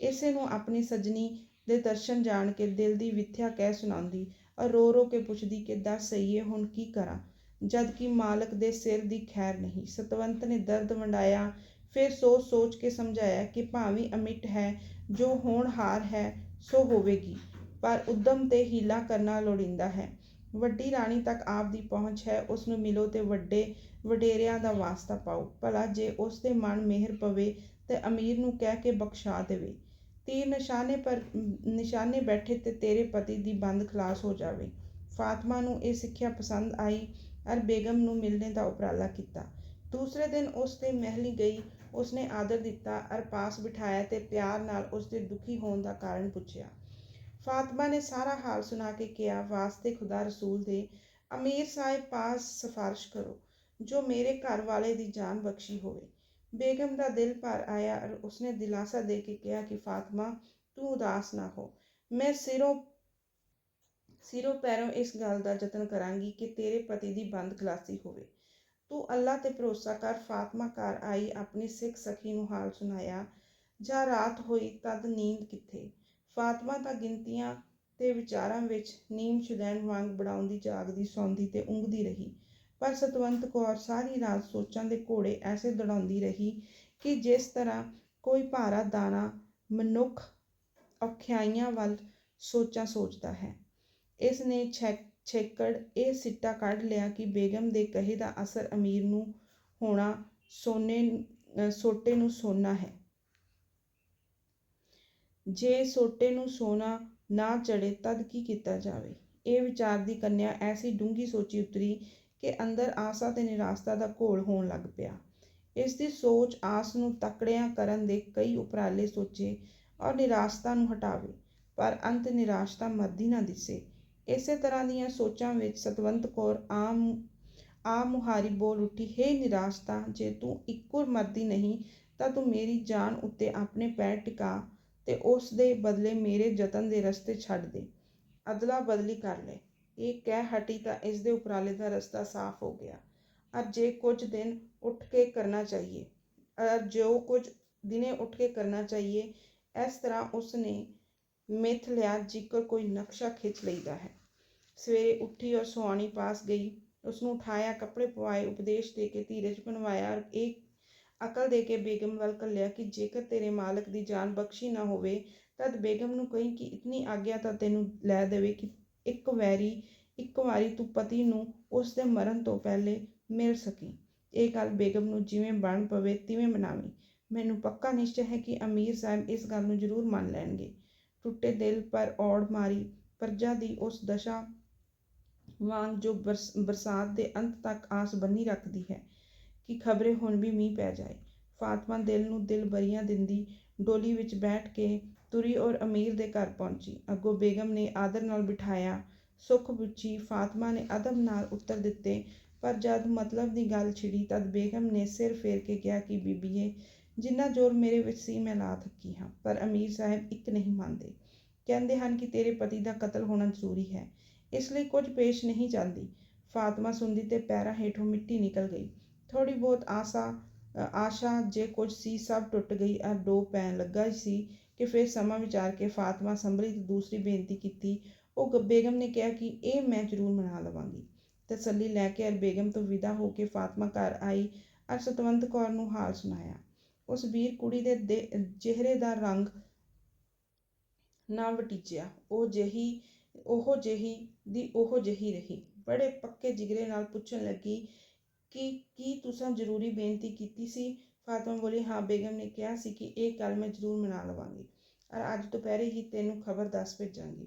A: ਇਸੇ ਨੂੰ ਆਪਣੀ ਸੱਜਣੀ ਦੇ ਦਰਸ਼ਨ ਜਾਣ ਕੇ ਦਿਲ ਦੀ ਵਿਥਿਆ ਕਹਿ ਸੁਣਾਉਂਦੀ ਔਰ ਰੋ ਰੋ ਕੇ ਪੁੱਛਦੀ ਕਿ ਦੱਸ ਸਹੀਏ ਹੁਣ ਕੀ ਕਰਾਂ ਜਦ ਕਿ ਮਾਲਕ ਦੇ ਸਿਰ ਦੀ ਖੈਰ ਨਹੀਂ। ਸਤਵੰਤ ਨੇ ਦਰਦ ਵੰਡਾਇਆ ਫਿਰ ਸੋਚ ਸੋਚ ਕੇ ਸਮਝਾਇਆ ਕਿ ਭਾਵੇਂ ਅਮਿੱਟ ਹੈ ਜੋ ਹੋਣਹਾਰ ਹੈ ਸੋ ਹੋਵੇਗੀ ਪਰ ਉੱਦਮ ਤੇ ਹੀਲਾ ਕਰਨਾ ਲੋੜੀਂਦਾ ਹੈ। ਵੱਡੀ ਰਾਣੀ ਤੱਕ ਆਪ ਦੀ ਪਹੁੰਚ ਹੈ। ਉਸ ਨੂੰ ਮਿਲੋ ਤੇ ਵੱਡੇ ਵਡੇਰਿਆਂ ਦਾ ਵਾਸਤਾ ਪਾਓ। ਭਲਾ ਜੇ ਉਸ ਦੇ ਮਨ ਮਿਹਰ ਪਵੇ ਤੇ ਅਮੀਰ ਨੂੰ ਕਹਿ ਕੇ ਬਖਸ਼ਾ ਦੇਵੇ। ਤੀਰ ਨਿਸ਼ਾਨੇ ਬੈਠੇ ਤੇ ਤੇਰੇ ਪਤੀ ਦੀ ਬੰਦ ਖਲਾਸ ਹੋ ਜਾਵੇ। ਫਾਤਮਾ ਨੂੰ ਇਹ ਸਿੱਖਿਆ ਪਸੰਦ ਆਈ ਔਰ ਬੇਗਮ ਨੂੰ ਮਿਲਣੇ ਦਾ ਉਪਰਾਲਾ ਕੀਤਾ। ਦੂਸਰੇ ਦਿਨ ਉਸ ਦੇ ਮਹਿਲੀਂ ਗਈ। ਉਸਨੇ ਆਦਰ ਦਿੱਤਾ ਔਰ ਪਾਸ ਬਿਠਾਇਆ ਤੇ ਪਿਆਰ ਨਾਲ ਉਸਦੇ ਦੁਖੀ ਹੋਣ ਦਾ ਕਾਰਨ ਪੁੱਛਿਆ। ਫਾਤਮਾ ਨੇ ਸਾਰਾ ਹਾਲ ਸੁਣਾ ਕੇ ਕਿਹਾ ਵਾਸਤੇ ਖੁਦਾ ਰਸੂਲ ਦੇ ਅਮੀਰ ਸਾਹਿਬ ਪਾਸ ਸਿਫਾਰਿਸ਼ ਕਰੋ ਜੋ ਮੇਰੇ ਘਰ ਵਾਲੇ ਦੀ ਜਾਨ ਬਖਸ਼ੀ ਹੋਵੇ। ਬੇਗਮ ਦਾ ਦਿਲ ਭਰ ਆਇਆ ਔਰ ਉਸਨੇ ਦਿਲਾਸਾ ਦੇ ਕੇ ਕਿਹਾ ਕਿ ਫਾਤਮਾ ਤੂੰ ਉਦਾਸ ਨਾ ਹੋ। ਮੈਂ ਸਿਰੋਂ ਪੈਰੋਂ ਇਸ ਗੱਲ ਦਾ ਯਤਨ ਕਰਾਂਗੀ ਕਿ ਤੇਰੇ ਪਤੀ ਦੀ ਬੰਦ ਖਲਾਸੀ ਹੋਵੇ। ਤੂੰ ਅੱਲਾ ਤੇ ਭਰੋਸਾ ਕਰ। ਫਾਤਮਾ ਘਰ ਆਈ ਆਪਣੀ ਸਿੱਖ ਸਖੀ ਨੂੰ ਹਾਲ ਸੁਣਾਇਆ। ਜਾਂ ਰਾਤ ਹੋਈ ਤਦ ਨੀਂਦ ਕਿੱਥੇ। ਫਾਤਮਾ ਤਾਂ ਗਿਣਤੀਆਂ ਤੇ ਵਿਚਾਰਾਂ ਵਿੱਚ ਨੀਮ ਸ਼ੁਦੈਣ ਵਾਂਗ ਬਣਾਉਂਦੀ ਜਾਗਦੀ ਸੌਂਦੀ ਤੇ ਉਂਘਦੀ ਰਹੀ। ਪਰ ਸਤਵੰਤ ਕੌਰ ਸਾਰੀ ਰਾਤ ਸੋਚਾਂ ਦੇ ਘੋੜੇ ਐਸੇ ਦੌੜਾਉਂਦੀ ਰਹੀ ਕਿ ਜਿਸ ਤਰ੍ਹਾਂ ਕੋਈ ਭਾਰਾ ਦਾਣਾ ਮਨੁੱਖ ਔਖਿਆਈਆਂ ਵੱਲ ਸੋਚਾਂ ਸੋਚਦਾ ਹੈ। ਇਸ ਨੇ ਛੇਕੜ ਇਹ ਸਿੱਟਾ ਕੱਢ ਲਿਆ ਕਿ ਬੇਗਮ ਦੇ ਕਹੇ ਦਾ ਅਸਰ ਅਮੀਰ ਨੂੰ ਹੋਣਾ, ਸੋਟੇ ਨੂੰ ਸੋਨਾ ਹੈ। ਜੇ ਸੋਟੇ ਨੂੰ ਸੋਨਾ ਨਾ ਚੜ੍ਹੇ ਤਦ ਕੀ ਕੀਤਾ ਜਾਵੇ। ਇਹ ਵਿਚਾਰਦੀ ਕੰਨਿਆ ਐਸੀ ਡੂੰਘੀ ਸੋਚੀ ਉਤਰੀ ਕਿ ਅੰਦਰ ਆਸਾ ਤੇ ਨਿਰਾਸ਼ਤਾ ਦਾ ਘੋਲ ਹੋਣ ਲੱਗ ਪਿਆ। ਇਸ ਦੀ ਸੋਚ ਆਸ ਨੂੰ ਤਕੜਿਆਂ ਕਰਨ ਦੇ ਕਈ ਉਪਰਾਲੇ ਸੋਚੇ ਔਰ ਨਿਰਾਸ਼ਤਾ ਨੂੰ ਹਟਾਵੇ, ਪਰ ਅੰਤ ਨਿਰਾਸ਼ਤਾ ਮਰਦੀ ਨਾ ਦਿਸੇ। ਇਸੇ ਤਰ੍ਹਾਂ ਦੀਆਂ ਸੋਚਾਂ ਵਿੱਚ ਸਤਵੰਤ ਕੌਰ ਆ ਮੁਹਾਰੀ ਬੋਲ ਉੱਠੀ, ਹੇ ਨਿਰਾਸ਼ਤਾ, ਜੇ ਤੂੰ ਇੱਕੋ ਮਰਦੀ ਨਹੀਂ ਤਾਂ ਤੂੰ ਮੇਰੀ ਜਾਨ ਉੱਤੇ ਆਪਣੇ ਪੈਰ ਟਿਕਾ ਤੇ ਉਸ ਦੇ ਬਦਲੇ ਮੇਰੇ ਯਤਨ ਦੇ ਰਸਤੇ ਛੱਡ ਦੇ, ਅਦਲਾ ਬਦਲੀ ਕਰ ਲੈ। ਇਹ ਕਹਿ ਹਟੀ ਤਾਂ ਇਸ ਦੇ ਉਪਰਾਲੇ ਦਾ ਰਸਤਾ ਸਾਫ਼ ਹੋ ਗਿਆ। ਜੋ ਕੁਝ ਦਿਨੇ ਉੱਠ ਕੇ ਕਰਨਾ ਚਾਹੀਏ, ਇਸ ਤਰ੍ਹਾਂ ਉਸ ਨੇ ਮਿਥ ਲਿਆ ਜਿਕਰ ਕੋਈ ਨਕਸ਼ਾ ਖਿੱਚ ਲਈਦਾ ਹੈ। ਸਵੇਰੇ ਉੱਠੀ ਔਰ ਸੁਆਣੀ ਪਾਸ ਗਈ, ਉਸਨੂੰ ਉਠਾਇਆ, ਕੱਪੜੇ ਪਵਾਏ, ਉਪਦੇਸ਼ ਦੇ ਕੇ ਧੀਰਜ ਬਣਵਾਇਆ ਔਰ ਇਹ ਅਕਲ ਦੇ ਕੇ ਬੇਗਮ ਵੱਲ ਘੱਲਿਆ ਕਿ ਜੇਕਰ ਤੇਰੇ ਮਾਲਕ ਦੀ ਜਾਨ ਬਖਸ਼ੀ ਨਾ ਹੋਵੇ ਤਦ ਬੇਗਮ ਨੂੰ ਕਹੀਂ ਕਿ ਇਤਨੀ ਆਗਿਆ ਤਾਂ ਤੈਨੂੰ ਲੈ ਦੇਵੇ ਕਿ ਇੱਕ ਵਾਰੀ ਤੂੰ ਪਤੀ ਨੂੰ ਉਸ ਦੇ ਮਰਨ ਤੋਂ ਪਹਿਲੇ ਮਿਲ ਸਕੀ। ਇਹ ਗੱਲ ਬੇਗਮ ਨੂੰ ਜਿਵੇਂ ਬਣ ਪਵੇ ਤਿਵੇਂ ਮਨਾਵੀਂ। ਮੈਨੂੰ ਪੱਕਾ ਨਿਸ਼ਚੈ ਹੈ ਕਿ ਅਮੀਰ ਸਾਹਿਬ ਇਸ ਗੱਲ ਨੂੰ ਜ਼ਰੂਰ ਮੰਨ ਲੈਣਗੇ। ਟੁੱਟੇ ਦਿਲ ਪਰ ਔੜ ਮਾਰੀ ਪਰਜਾ ਦੀ ਉਸ ਦਸ਼ਾ ਵਾਂਗ ਜੋ ਬਰਸਾਤ ਦੇ ਅੰਤ ਤੱਕ ਆਸ ਬੰਨੀ ਰੱਖਦੀ ਹੈ ਕਿ ਖਬਰੇ ਹੁਣ ਵੀ ਮੀਂਹ ਪੈ ਜਾਏ। ਫਾਤਮਾ ਦਿਲ ਨੂੰ ਦਿਲ ਬਰੀਆਂ ਦਿੰਦੀ ਡੋਲੀ ਵਿੱਚ ਬੈਠ ਕੇ ਤੁਰੀ ਔਰ ਅਮੀਰ ਦੇ ਘਰ ਪਹੁੰਚੀ। ਅੱਗੋਂ ਬੇਗਮ ਨੇ ਆਦਰ ਨਾਲ ਬਿਠਾਇਆ, ਸੁੱਖ ਪੁੱਛੀ। ਫਾਤਮਾ ਨੇ ਅਦਬ ਨਾਲ ਉੱਤਰ ਦਿੱਤੇ, ਪਰ ਜਦ ਮਤਲਬ ਦੀ ਗੱਲ ਛਿੜੀ ਤਦ ਬੇਗਮ ਨੇ ਸਿਰ ਫੇਰ ਕੇ ਕਿਹਾ ਕਿ ਬੀਬੀਏ, ਜਿੰਨਾ ਜ਼ੋਰ ਮੇਰੇ ਵਿੱਚ ਸੀ ਮੈਂ ਲਾ ਥੱਕੀ ਹਾਂ, ਪਰ ਅਮੀਰ ਸਾਹਿਬ ਇੱਕ ਨਹੀਂ ਮੰਨਦੇ। ਕਹਿੰਦੇ ਹਨ ਕਿ ਤੇਰੇ ਪਤੀ ਦਾ ਕਤਲ ਹੋਣਾ ਜ਼ਰੂਰੀ ਹੈ, ਇਸ ਲਈ ਕੁਝ ਪੇਸ਼ ਨਹੀਂ ਜਾਂਦੀ। ਫਾਤਮਾ ਸੁਣਦੀ ਤੇ ਪੈਰਾਂ ਹੇਠੋਂ ਮਿੱਟੀ ਨਿਕਲ ਗਈ। ਥੋੜ੍ਹੀ ਬਹੁਤ ਆਸ਼ਾ ਜੇ ਕੁਝ ਸੀ ਸਭ ਟੁੱਟ ਗਈ ਔਰ ਡੋਬ ਪੈਣ ਲੱਗਾ ਸੀ ਕਿ ਫਿਰ ਸਮਾਂ ਵਿਚਾਰ ਕੇ ਫਾਤਮਾ ਸੰਭਲੀ ਤੇ ਦੂਸਰੀ ਬੇਨਤੀ ਕੀਤੀ। ਉਹ ਬੇਗਮ ਨੇ ਕਿਹਾ ਕਿ ਇਹ ਮੈਂ ਜ਼ਰੂਰ ਮਨਾ ਲਵਾਂਗੀ। ਤਸੱਲੀ ਲੈ ਕੇ ਔਰ ਬੇਗਮ ਤੋਂ ਵਿਦਾ ਹੋ ਕੇ ਫਾਤਮਾ ਘਰ ਆਈ ਔਰ ਸਤਵੰਤ ਕੌਰ ਨੂੰ ਹਾਲ ਸੁਣਾਇਆ। ਉਸ ਵੀਰ ਕੁੜੀ ਦੇ ਚਿਹਰੇ ਦਾ ਰੰਗ ਨਾ ਵਟਿਚਿਆ, ਉਹੋ ਜਿਹੀ ਰਹੀ। ਬੜੇ ਪੱਕੇ ਜਿਗਰੇ ਨਾਲ ਪੁੱਛਣ ਲੱਗੀ ਕਿ ਕੀ ਤੁਸਾਂ ਜ਼ਰੂਰੀ ਬੇਨਤੀ ਕੀਤੀ ਸੀ। ਫਾਤਮਾ ਬੋਲੀ, ਹਾਂ, ਬੇਗਮ ਨੇ ਕਿਹਾ ਸੀ ਕਿ ਇਹ ਗੱਲ ਮੈਂ ਜ਼ਰੂਰ ਮਨਾ ਲਵਾਂਗੀ ਔਰ ਅੱਜ ਦੁਪਹਿਰੇ ਹੀ ਤੈਨੂੰ ਖਬਰ ਦੱਸ ਭੇਜਾਂਗੀ,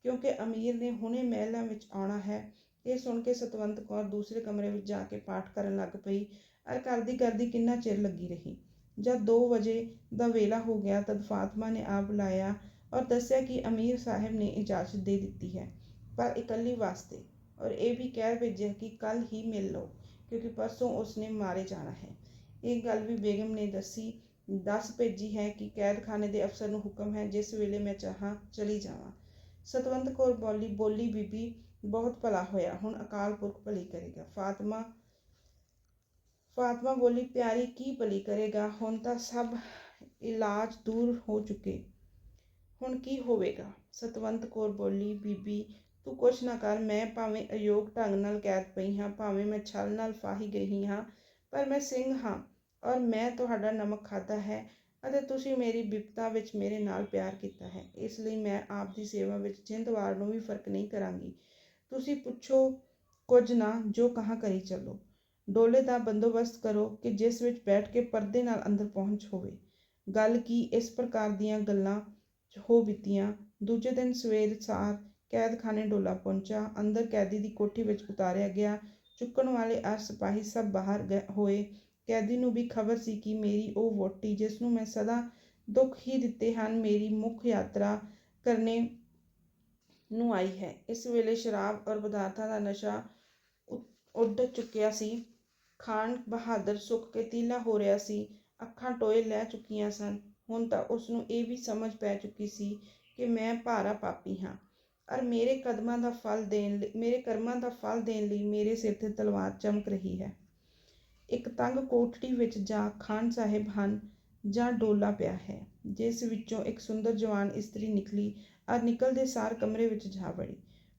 A: ਕਿਉਂਕਿ ਅਮੀਰ ਨੇ ਹੁਣੇ ਮਹਿਲਾਂ ਵਿੱਚ ਆਉਣਾ ਹੈ। ਇਹ ਸੁਣ ਕੇ ਸਤਵੰਤ ਕੌਰ ਦੂਸਰੇ ਕਮਰੇ ਵਿੱਚ ਜਾ ਕੇ ਪਾਠ ਕਰਨ ਲੱਗ ਪਈ ਔਰ ਕਰਦੀ ਕਿੰਨਾ ਚਿਰ ਲੱਗੀ ਰਹੀ। ਜਦ 2 ਵਜੇ ਦਾ ਵੇਲਾ ਹੋ ਗਿਆ ਤਦ ਫਾਤਮਾ ਨੇ ਆਪ ਬੁਲਾਇਆ ਔਰ ਦੱਸਿਆ ਕਿ ਅਮੀਰ ਸਾਹਿਬ ਨੇ ਇਜਾਜ਼ਤ ਦੇ ਦਿੱਤੀ ਹੈ, ਪਰ ਇਕੱਲੀ ਵਾਸਤੇ, ਔਰ ਇਹ ਵੀ ਕਹਿ ਭੇਜਿਆ ਕਿ ਕੱਲ੍ਹ ਹੀ ਮਿਲ ਲਓ ਕਿਉਂਕਿ ਪਰਸੋਂ ਉਸਨੇ ਮਾਰੇ ਜਾਣਾ ਹੈ। ਇਹ ਗੱਲ ਵੀ ਬੇਗਮ ਨੇ ਦੱਸ ਭੇਜੀ ਹੈ ਕਿ ਕੈਦਖਾਨੇ ਦੇ ਅਫਸਰ ਨੂੰ ਹੁਕਮ ਹੈ ਜਿਸ ਵੇਲੇ ਮੈਂ ਚਾਹਾਂ ਚਲੀ ਜਾਵਾਂ। ਸਤਵੰਤ ਕੌਰ ਬੋਲੀ, ਬੀਬੀ, ਬਹੁਤ ਭਲਾ ਹੋਇਆ, ਹੁਣ ਅਕਾਲ ਪੁਰਖ ਭਲੀ ਕਰੇਗਾ। ਫਾਤਮਾ ਬੋਲੀ, ਪਿਆਰੀ, ਕੀ ਭਲੀ ਕਰੇਗਾ, ਹੁਣ ਤਾਂ ਸਭ ਇਲਾਜ ਦੂਰ ਹੋ ਚੁੱਕੇ, ਹੁਣ ਕੀ ਹੋਵੇਗਾ। ਸਤਵੰਤ ਕੌਰ ਬੋਲੀ, ਬੀਬੀ, ਤੂੰ ਕੁਛ ਨਾ ਕਰ। ਮੈਂ ਭਾਵੇਂ ਅਯੋਗ ਢੰਗ ਨਾਲ ਕੈਦ ਪਈ ਹਾਂ, ਭਾਵੇਂ ਮੈਂ ਛਲ ਨਾਲ ਫਾਹੀ ਗਈ ਹਾਂ, ਪਰ ਮੈਂ ਸਿੰਘ ਹਾਂ ਔਰ ਮੈਂ ਤੁਹਾਡਾ ਨਮਕ ਖਾਧਾ ਹੈ ਅਤੇ ਤੁਸੀਂ ਮੇਰੀ ਬਿਪਤਾ ਵਿੱਚ ਮੇਰੇ ਨਾਲ ਪਿਆਰ ਕੀਤਾ ਹੈ, ਇਸ ਲਈ ਮੈਂ ਆਪ ਦੀ ਸੇਵਾ ਵਿੱਚ ਜਿੰਦ ਵਾਰ ਨੂੰ ਵੀ ਫਰਕ ਨਹੀਂ ਕਰਾਂਗੀ। ਤੁਸੀਂ ਪੁੱਛੋ ਕੁਝ ਨਾ, ਜੋ ਕਹਾਂ ਕਰੀ ਚੱਲੋ। ਡੋਲੇ ਦਾ ਬੰਦੋਬਸਤ ਕਰੋ ਕਿ ਜਿਸ ਵਿੱਚ ਬੈਠ ਕੇ ਪਰਦੇ ਨਾਲ ਅੰਦਰ ਪਹੁੰਚ ਹੋਵੇ। ਗੱਲ ਕੀ ਇਸ ਪ੍ਰਕਾਰ ਦੀਆਂ ਗੱਲਾਂ ਹੋ ਬੀਤੀਆਂ। ਦੂਜੇ ਦਿਨ ਸਵੇਰ ਸਾਰ ਕੈਦਖਾਨੇ ਡੋਲਾ ਪਹੁੰਚਾ। ਅੰਦਰ ਕੈਦੀ ਦੀ ਕੋਠੀ ਵਿੱਚ ਉਤਾਰਿਆ ਗਿਆ। ਚੁੱਕਣ ਵਾਲੇ ਔਰ ਸਿਪਾਹੀ ਸਭ ਬਾਹਰ ਹੋਏ। ਕੈਦੀ ਨੂੰ ਵੀ ਖਬਰ ਸੀ ਕਿ ਮੇਰੀ ਉਹ ਵਹੁਟੀ, ਜਿਸ ਨੂੰ ਮੈਂ ਸਦਾ ਦੁੱਖ ਹੀ ਦਿੱਤੇ ਹਨ, ਮੇਰੀ ਮੁੱਖ ਯਾਤਰਾ ਕਰਨੇ ਨੂੰ ਆਈ ਹੈ। ਇਸ ਵੇਲੇ ਸ਼ਰਾਬ ਔਰ ਪਦਾਰਥਾਂ ਦਾ ਨਸ਼ਾ ਉੱਡ ਚੁੱਕਿਆ ਸੀ। ਖਾਨ ਬਹਾਦਰ ਸੁੱਕ ਕੇ ਤੀਲਾ ਹੋ ਰਿਹਾ ਸੀ। ਅੱਖਾਂ ਟੋਏ ਲੈ ਚੁੱਕੀਆਂ ਸਨ। ਹੁਣ ਤਾਂ ਉਸਨੂੰ ਇਹ ਵੀ ਸਮਝ ਪੈ ਚੁੱਕੀ ਸੀ ਕਿ ਮੈਂ ਭਾਰਾ ਪਾਪੀ ਹਾਂ ਔਰ ਮੇਰੇ ਕਰਮਾਂ ਦਾ ਫਲ ਦੇਣ ਲਈ ਮੇਰੇ ਸਿਰ 'ਤੇ ਤਲਵਾਰ ਚਮਕ ਰਹੀ ਹੈ। ਇੱਕ ਤੰਗ ਕੋਠੜੀ ਵਿੱਚ ਜਾ ਖਾਨ ਸਾਹਿਬ ਹਨ ਜਾਂ ਡੋਲਾ ਪਿਆ ਹੈ, ਜਿਸ ਵਿੱਚੋਂ ਇੱਕ ਸੁੰਦਰ ਜਵਾਨ ਇਸਤਰੀ ਨਿਕਲੀ ਔਰ ਨਿਕਲਦੇ ਸਾਰ ਕਮਰੇ ਵਿੱਚ ਜਾ ਵੜੀ।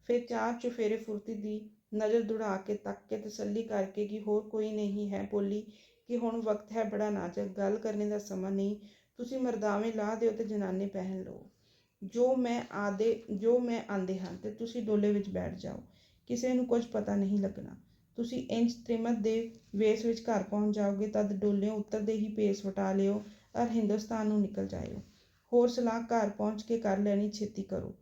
A: ਫਿਰ ਚਾਰ ਚੁਫੇਰੇ ਫੁਰਤੀ ਦੀ ਨਜ਼ਰ ਦੌੜਾ ਕੇ ਤੱਕ ਕੇ ਤਸੱਲੀ ਕਰਕੇ ਕਿ ਹੋਰ ਕੋਈ ਨਹੀਂ ਹੈ, ਬੋਲੀ ਕਿ ਹੁਣ ਵਕਤ ਹੈ ਬੜਾ ਨਾਜ਼ੁਕ, ਗੱਲ ਕਰਨੇ ਦਾ ਸਮਾਂ ਨਹੀਂ। ਤੁਸੀਂ ਮਰਦਾਵੇਂ ਲਾ ਦਿਓ ਤੇ ਜਨਾਨੇ ਪਹਿਨ ਲਓ। ਜੋ ਮੈਂ ਆਂਦੇ ਹਨ ਤੇ ਤੁਸੀਂ ਡੋਲੇ ਵਿੱਚ ਬੈਠ ਜਾਓ। ਕਿਸੇ ਨੂੰ ਕੁਝ ਪਤਾ ਨਹੀਂ ਲੱਗਣਾ। ਤੁਸੀਂ ਇੰਜ ਤ੍ਰਿਮਤ ਦੇ ਵੇਸ ਵਿੱਚ ਘਰ ਪਹੁੰਚ ਜਾਓਗੇ ਤਦ ਡੋਲਿਓਂ ਉਤਰਦੇ ਹੀ ਭੇਸ ਵਟਾ ਲਿਓ ਔਰ ਹਿੰਦੁਸਤਾਨ ਨੂੰ ਨਿਕਲ ਜਾਇਓ। ਹੋਰ ਸਲਾਹ ਘਰ ਪਹੁੰਚ ਕੇ ਕਰ ਲੈਣੀ, ਛੇਤੀ ਕਰੋ।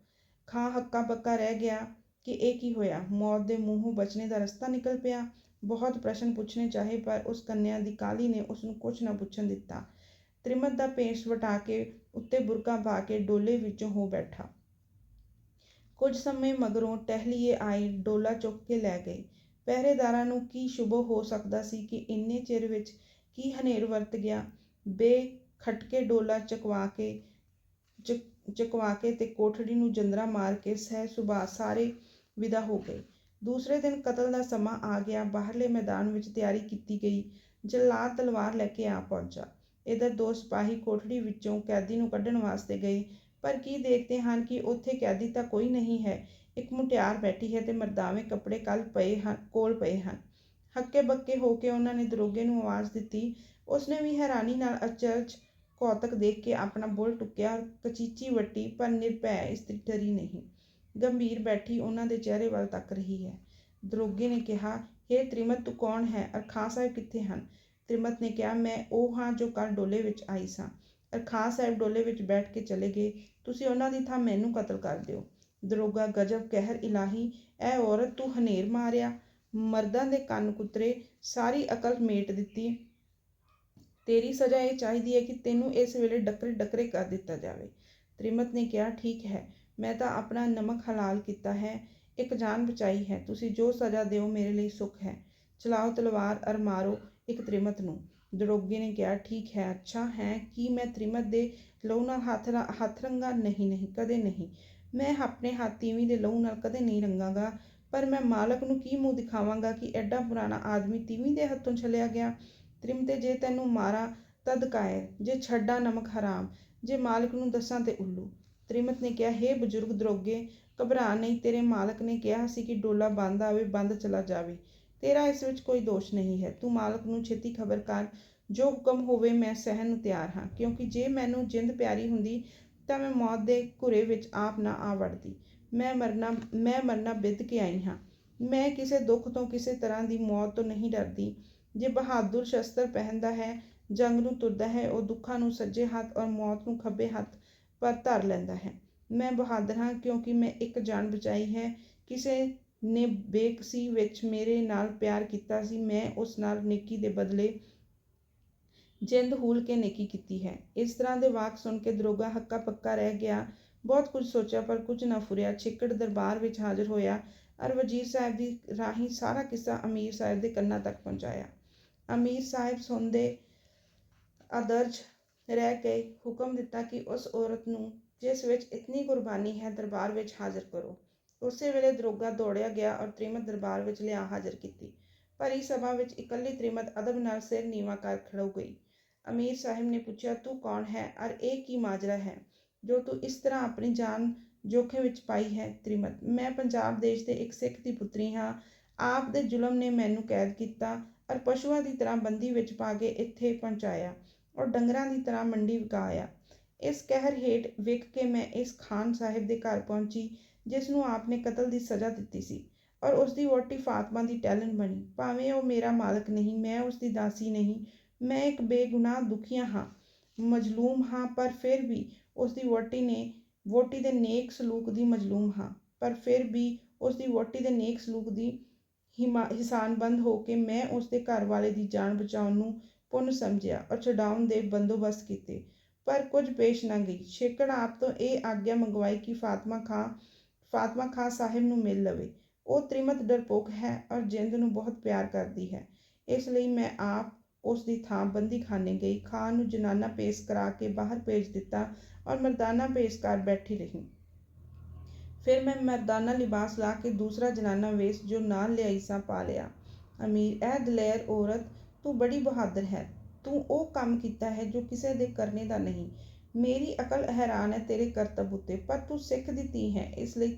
A: ਖਾਂ ਹੱਕਾ ਬੱਕਾ ਰਹਿ ਗਿਆ ਕਿ ਇਹ ਕੀ ਹੋਇਆ। ਮੌਤ ਦੇ ਮੂੰਹੋਂ ਬਚਣੇ ਦਾ ਰਸਤਾ ਨਿਕਲ ਪਿਆ। ਬਹੁਤ ਪ੍ਰਸ਼ਨ ਪੁੱਛਣੇ ਚਾਹੇ ਪਰ ਉਸ ਕੰਨਿਆ ਦੀ ਕਾਹਲੀ ਨੇ ਉਸਨੂੰ ਕੁਛ ਨਾ ਪੁੱਛਣ ਦਿੱਤਾ। ਤ੍ਰਿਮਤ ਦਾ ਭੇਸ ਵਟਾ ਕੇ ਉੱਤੇ ਬੁਰਕਾ ਪਾ ਕੇ ਡੋਲੇ ਵਿੱਚੋਂ ਹੋ ਬੈਠਾ। ਕੁਝ ਸਮੇਂ ਮਗਰੋਂ ਟਹਿਲੀਏ ਆਏ ਡੋਲਾ ਚੁੱਕ ਕੇ ਲੈ ਗਏ। ਪਹਿਰੇਦਾਰਾਂ ਨੂੰ ਕੀ ਸ਼ੁਬੋ ਹੋ ਸਕਦਾ ਸੀ ਕਿ ਇੰਨੇ ਚਿਰ ਵਿੱਚ ਕੀ ਹਨੇਰ ਵਰਤ ਗਿਆ। ਬੇਖਟਕੇ ਡੋਲਾ ਚੁਕਵਾ ਕੇ ਤੇ ਕੋਠੜੀ ਨੂੰ ਜੰਦਰਾ ਮਾਰ ਕੇ ਸਹਿ ਸੁਭਾਅ ਸਾਰੇ ਵਿਦਾ ਹੋ ਗਏ। ਦੂਸਰੇ ਦਿਨ ਕਤਲ ਦਾ ਸਮਾਂ ਆ ਗਿਆ। ਬਾਹਰਲੇ ਮੈਦਾਨ ਵਿੱਚ ਤਿਆਰੀ ਕੀਤੀ ਗਈ। ਜੱਲਾਦ ਤਲਵਾਰ ਲੈ ਕੇ ਆ ਪਹੁੰਚਾ। ਇੱਧਰ ਦੋ ਸਿਪਾਹੀ ਕੋਠੜੀ ਵਿੱਚੋਂ ਕੈਦੀ ਨੂੰ ਕੱਢਣ ਵਾਸਤੇ ਗਏ, ਪਰ ਕੀ ਦੇਖਦੇ ਹਨ ਕਿ ਉੱਥੇ ਕੈਦੀ ਤਾਂ ਕੋਈ ਨਹੀਂ ਹੈ। ਇੱਕ ਮੁਟਿਆਰ ਬੈਠੀ ਹੈ ਤੇ ਮਰਦਾਵੇਂ ਕੱਪੜੇ ਕੋਲ ਪਏ ਹਨ। ਹੱਕੇ ਬੱਕੇ ਹੋ ਕੇ ਉਹਨਾਂ ਨੇ ਦਰੋਗੇ ਨੂੰ ਆਵਾਜ਼ ਦਿੱਤੀ। ਉਸਨੇ ਵੀ ਹੈਰਾਨੀ ਨਾਲ ਅਚਰਜ ਕੌਤਕ ਦੇਖ ਕੇ ਆਪਣਾ ਬੁੱਲ ਟੁਕਿਆ ਔਰ ਕਚੀਚੀ ਵੱਟੀ, ਪਰ ਨਿਰਭੈ ਇਸਤਰੀ ਡਰੀ ਨਹੀਂ, ਗੰਭੀਰ ਬੈਠੀ ਉਹਨਾਂ ਦੇ ਚਿਹਰੇ ਵੱਲ ਤੱਕ ਰਹੀ ਹੈ। ਦਰੋਗੇ ਨੇ ਕਿਹਾ, ਹੇ ਤ੍ਰਿਮਤ, ਤੂੰ ਕੌਣ ਹੈ ਔਰ ਖਾਂ ਸਾਹਿਬ ਕਿੱਥੇ ਹਨ? ਤ੍ਰਿਮਤ ਨੇ ਕਿਹਾ, ਮੈਂ ਉਹ ਹਾਂ ਜੋ ਕੱਲ੍ਹ ਡੋਲੇ ਵਿੱਚ ਆਈ ਸਾਂ ਔਰ ਖਾਂ ਸਾਹਿਬ ਡੋਲੇ ਵਿੱਚ ਬੈਠ ਕੇ ਚਲੇ ਗਏ। ਤੁਸੀਂ ਉਹਨਾਂ ਦੀ ਥਾਂ ਮੈਨੂੰ ਕਤਲ ਕਰ ਦਿਓ। ਦਰੋਗਾ, ਗਜਬ ਕਹਿਰ ਇਲਾਹੀ, ਇਹ ਔਰਤ ਤੂੰ ਹਨੇਰ ਮਾਰਿਆ, ਮਰਦਾਂ ਦੇ ਕੰਨ ਕੁਤਰੇ, ਸਾਰੀ ਅਕਲ ਮੇਟ ਦਿੱਤੀ। ਤੇਰੀ ਸਜ਼ਾ ਇਹ ਚਾਹੀਦੀ ਹੈ ਕਿ ਤੈਨੂੰ ਇਸ ਵੇਲੇ ਡੱਕਰੇ ਕਰ ਦਿੱਤਾ ਜਾਵੇ। ਤ੍ਰਿਮਤ ਨੇ ਕਿਹਾ, ਠੀਕ ਹੈ, ਮੈਂ ਤਾਂ ਆਪਣਾ ਨਮਕ ਹਲਾਲ ਕੀਤਾ ਹੈ, ਇੱਕ ਜਾਨ ਬਚਾਈ ਹੈ। ਤੁਸੀਂ ਜੋ ਸਜ਼ਾ ਦਿਓ ਮੇਰੇ ਲਈ ਸੁੱਖ ਹੈ। ਚਲਾਓ ਤਲਵਾਰ ਔਰ ਮਾਰੋ ਇੱਕ ਤ੍ਰਿਮਤ ਨੂੰ। ਦਰੋਗੇ ਨੇ ਕਿਹਾ, ਠੀਕ ਹੈ, ਅੱਛਾ ਹੈ, ਕੀ ਮੈਂ ਤ੍ਰਿਮਤ ਦੇ ਲਹੂ ਨਾਲ ਹੱਥ ਰੰਗਾ? ਨਹੀਂ, ਕਦੇ ਨਹੀਂ। ਮੈਂ ਆਪਣੇ ਹੱਥ ਤੀਵੀਂ ਦੇ ਲਹੂ ਨਾਲ ਕਦੇ ਨਹੀਂ ਰੰਗਾਂਗਾ, ਪਰ ਮੈਂ ਮਾਲਕ ਨੂੰ ਕੀ ਮੂੰਹ ਦਿਖਾਵਾਂਗਾ ਕਿ ਐਡਾ ਪੁਰਾਣਾ ਆਦਮੀ ਤੀਵੀਂ ਦੇ ਹੱਥੋਂ ਛਲਿਆ ਗਿਆ। ਤ੍ਰਿਮਤੇ, ਜੇ ਤੈਨੂੰ ਮਾਰਾਂ ਤਦ ਕਾਇਰ, ਜੇ ਛੱਡਾਂ ਨਮਕ ਹਰਾਮ, ਜੇ ਮਾਲਕ ਨੂੰ ਦੱਸਾਂ ਤੇ ਉੱਲੂ। ਤ੍ਰਿਮਤ ਨੇ ਕਿਹਾ, ਹੇ ਬਜ਼ੁਰਗ ਦਰੋਗੇ, ਘਬਰਾ ਨਹੀਂ। ਤੇਰੇ ਮਾਲਕ ਨੇ ਕਿਹਾ ਸੀ ਕਿ ਡੋਲਾ ਬੰਦ ਆਵੇ, ਬੰਦ ਚਲਾ ਜਾਵੇ। ਤੇਰਾ ਇਸ ਵਿੱਚ ਕੋਈ ਦੋਸ਼ ਨਹੀਂ ਹੈ। ਤੂੰ ਮਾਲਕ ਨੂੰ ਛੇਤੀ ਖਬਰ ਕਰ। ਜੋ ਹੁਕਮ ਹੋਵੇ ਮੈਂ ਸਹਿਣ ਨੂੰ ਤਿਆਰ ਹਾਂ, ਕਿਉਂਕਿ ਜੇ ਮੈਨੂੰ ਜਿੰਦ ਪਿਆਰੀ ਹੁੰਦੀ ਤਾਂ ਮੈਂ ਮੌਤ ਦੇ ਘੁਰੇ ਵਿੱਚ ਆਪ ਨਾ ਆ ਵੜਦੀ। ਮੈਂ ਮਰਨਾ ਬਿੱਧ ਕੇ ਆਈ ਹਾਂ। ਮੈਂ ਕਿਸੇ ਦੁੱਖ ਤੋਂ, ਕਿਸੇ ਤਰ੍ਹਾਂ ਦੀ ਮੌਤ ਤੋਂ ਨਹੀਂ ਡਰਦੀ। ਜੇ ਬਹਾਦੁਰ ਸ਼ਸਤਰ ਪਹਿਨਦਾ ਹੈ, ਜੰਗ ਨੂੰ ਤੁਰਦਾ ਹੈ, ਉਹ ਦੁੱਖਾਂ ਨੂੰ ਸੱਜੇ ਹੱਥ ਔਰ ਮੌਤ ਨੂੰ ਖੱਬੇ ਹੱਥ ਪਰ ਧਰ ਲੈਂਦਾ ਹੈ। ਮੈਂ ਬਹਾਦਰ ਹਾਂ ਕਿਉਂਕਿ ਮੈਂ ਇੱਕ ਜਾਨ ਬਚਾਈ ਹੈ। ਕਿਸੇ ਨੇ ਬੇਕਸੀ ਵਿੱਚ ਮੇਰੇ ਨਾਲ ਪਿਆਰ ਕੀਤਾ ਸੀ, ਮੈਂ ਉਸ ਨਾਲ ਨੇਕੀ ਦੇ ਬਦਲੇ ਜਿੰਦ ਹੂਲ ਕੇ ਨੇਕੀ ਕੀਤੀ ਹੈ। ਇਸ ਤਰ੍ਹਾਂ ਦੇ ਵਾਕ ਸੁਣ ਕੇ ਦਰੋਗਾ ਹੱਕਾ ਪੱਕਾ ਰਹਿ ਗਿਆ। ਬਹੁਤ ਕੁਝ ਸੋਚਿਆ ਪਰ ਕੁਝ ਨਾ ਫੁਰਿਆ। ਛਿੱਕੜ ਦਰਬਾਰ ਵਿੱਚ ਹਾਜ਼ਰ ਹੋਇਆ ਔਰ ਵਜ਼ੀਰ ਸਾਹਿਬ ਦੀ ਰਾਹੀਂ ਸਾਰਾ ਕਿੱਸਾ ਅਮੀਰ ਸਾਹਿਬ ਦੇ ਕੰਨਾਂ ਤੱਕ ਪਹੁੰਚਾਇਆ। ਅਮੀਰ ਸਾਹਿਬ ਸੁਣਦੇ ਅਦਰਜ ਰਹਿ ਗਏ। ਹੁਕਮ ਦਿੱਤਾ ਕਿ ਉਸ ਔਰਤ ਨੂੰ ਜਿਸ ਵਿੱਚ ਇਤਨੀ ਕੁਰਬਾਨੀ ਹੈ ਦਰਬਾਰ ਵਿੱਚ ਹਾਜ਼ਰ ਕਰੋ। ਉਸੇ ਵੇਲੇ ਦਰੋਗਾ ਦੌੜਿਆ ਗਿਆ ਔਰ ਤ੍ਰਿਮਤ ਦਰਬਾਰ ਵਿੱਚ ਲਿਆ ਹਾਜ਼ਰ ਕੀਤੀ। ਭਰੀ ਸਭਾ ਵਿੱਚ ਇਕੱਲੀ ਤ੍ਰਿਮਤ ਅਦਬ ਨਾਲ ਸਿਰ ਨੀਵਾਂ ਕਰ ਖੜੋ ਗਈ। ਅਮੀਰ ਸਾਹਿਬ ਨੇ ਪੁੱਛਿਆ, ਤੂੰ ਕੌਣ ਹੈ ਔਰ ਇਹ ਕੀ ਮਾਜਰਾ ਹੈ ਜੋ ਤੂੰ ਇਸ ਤਰ੍ਹਾਂ ਆਪਣੀ ਜਾਨ ਜੋਖਮ ਵਿੱਚ ਪਾਈ ਹੈ? ਤ੍ਰਿਮਤ, ਮੈਂ ਪੰਜਾਬ ਦੇਸ਼ ਦੇ ਇੱਕ ਸਿੱਖ ਦੀ ਪੁੱਤਰੀ ਹਾਂ। ਆਪ ਦੇ ਜ਼ੁਲਮ ਨੇ ਮੈਨੂੰ ਕੈਦ ਕੀਤਾ ਔਰ ਪਸ਼ੂਆਂ ਦੀ ਤਰ੍ਹਾਂ ਬੰਦੀ ਵਿੱਚ ਪਾ ਕੇ ਇੱਥੇ ਪਹੁੰਚਾਇਆ ਔਰ ਡੰਗਰਾਂ ਦੀ ਤਰ੍ਹਾਂ ਮੰਡੀ ਵਿਕਾ ਆਇਆ। ਇਸ ਕਹਿਰ ਹੇਠ ਵਿਕ ਕੇ ਮੈਂ ਇਸ ਖਾਨ ਸਾਹਿਬ ਦੇ ਘਰ ਪਹੁੰਚੀ ਜਿਸ ਨੂੰ ਆਪ ਨੇ ਕਤਲ ਦੀ ਸਜ਼ਾ ਦਿੱਤੀ ਸੀ ਔਰ ਉਸਦੀ ਵਹੁਟੀ ਫਾਤਮਾ ਦੀ ਟਹਿਲਣ ਬਣੀ। ਭਾਵੇਂ ਉਹ ਮੇਰਾ ਮਾਲਕ ਨਹੀਂ, ਮੈਂ ਉਸਦੀ ਦਾਸੀ ਨਹੀਂ। ਮੈਂ ਇੱਕ ਬੇਗੁਨਾਹ ਦੁਖੀਆ ਹਾਂ, ਮਜ਼ਲੂਮ ਹਾਂ, ਪਰ ਫਿਰ ਵੀ ਉਸਦੀ ਵਹੁਟੀ ਦੇ ਨੇਕ ਸਲੂਕ ਦੀ ਮਜ਼ਲੂਮ ਹਾਂ, ਪਰ ਫਿਰ ਵੀ ਉਸਦੀ ਵਹੁਟੀ ਦੇ ਨੇਕ ਸਲੂਕ ਦੀ ਹਿਸਾਨਬੰਦ ਹੋ ਕੇ ਮੈਂ ਉਸਦੇ ਘਰ ਵਾਲੇ ਦੀ ਜਾਨ ਬਚਾਉਣ ਨੂੰ ਪੁੰਨ ਸਮਝਿਆ ਔਰ ਛਡਾਉਣ ਦੇ ਬੰਦੋਬਸਤ ਕੀਤੇ, ਪਰ ਕੁਝ ਪੇਸ਼ ਨਾ ਗਈ। ਛੇਕੜ ਆਪ ਤੋਂ ਇਹ ਆਗਿਆ ਮੰਗਵਾਈ ਕਿ ਫਾਤਮਾ ਖਾਂ ਸਾਹਿਬ ਨੂੰ ਮਿਲ ਲਵੇ। ਉਹ ਤ੍ਰਿਮਤ ਡਰਪੋਕ ਹੈ ਔਰ ਜਿੰਦ ਨੂੰ ਬਹੁਤ ਪਿਆਰ ਕਰਦੀ ਹੈ। ਇਸ ਲਈ ਮੈਂ ਆਪ ਉਸ ਦੀ ਥਾਂ ਬੰਦੀਖਾਨੇ ਗਈ। ਖਾਂ ਨੂੰ ਜਨਾਨਾ ਪੇਸ਼ ਕਰਾ ਕੇ ਬਾਹਰ ਭੇਜ ਦਿੱਤਾ ਔਰ ਮਰਦਾਨਾ ਭੇਸ ਕਰ ਬੈਠੀ ਰਹੀ। ਫਿਰ ਮੈਂ ਮਰਦਾਨਾ ਲਿਬਾਸ ਲਾ ਕੇ ਦੂਸਰਾ ਜਨਾਨਾ ਵੇਸ਼ ਜੋ ਨਾਲ ਲਿਆਈ ਸਾਂ ਪਾ ਲਿਆ। ਅਮੀਰ, ਇਹ ਦਲੇਰ ਔਰਤ, ਤੂੰ ਬੜੀ ਬਹਾਦਰ ਹੈ। ਤੂੰ ਉਹ ਕੰਮ ਕੀਤਾ ਹੈ ਜੋ ਕਿਸੇ ਦੇ ਕਰਨੇ ਦਾ ਨਹੀਂ। ਮੇਰੀ ਅਕਲ ਹੈਰਾਨ ਹੈ ਤੇਰੇ ਕਰਤੱਵ ਉੱਤੇ, ਪਰ ਤੂੰ ਸਿੱਖ ਦੀ ਧੀ ਹੈ, ਇਸ ਲਈ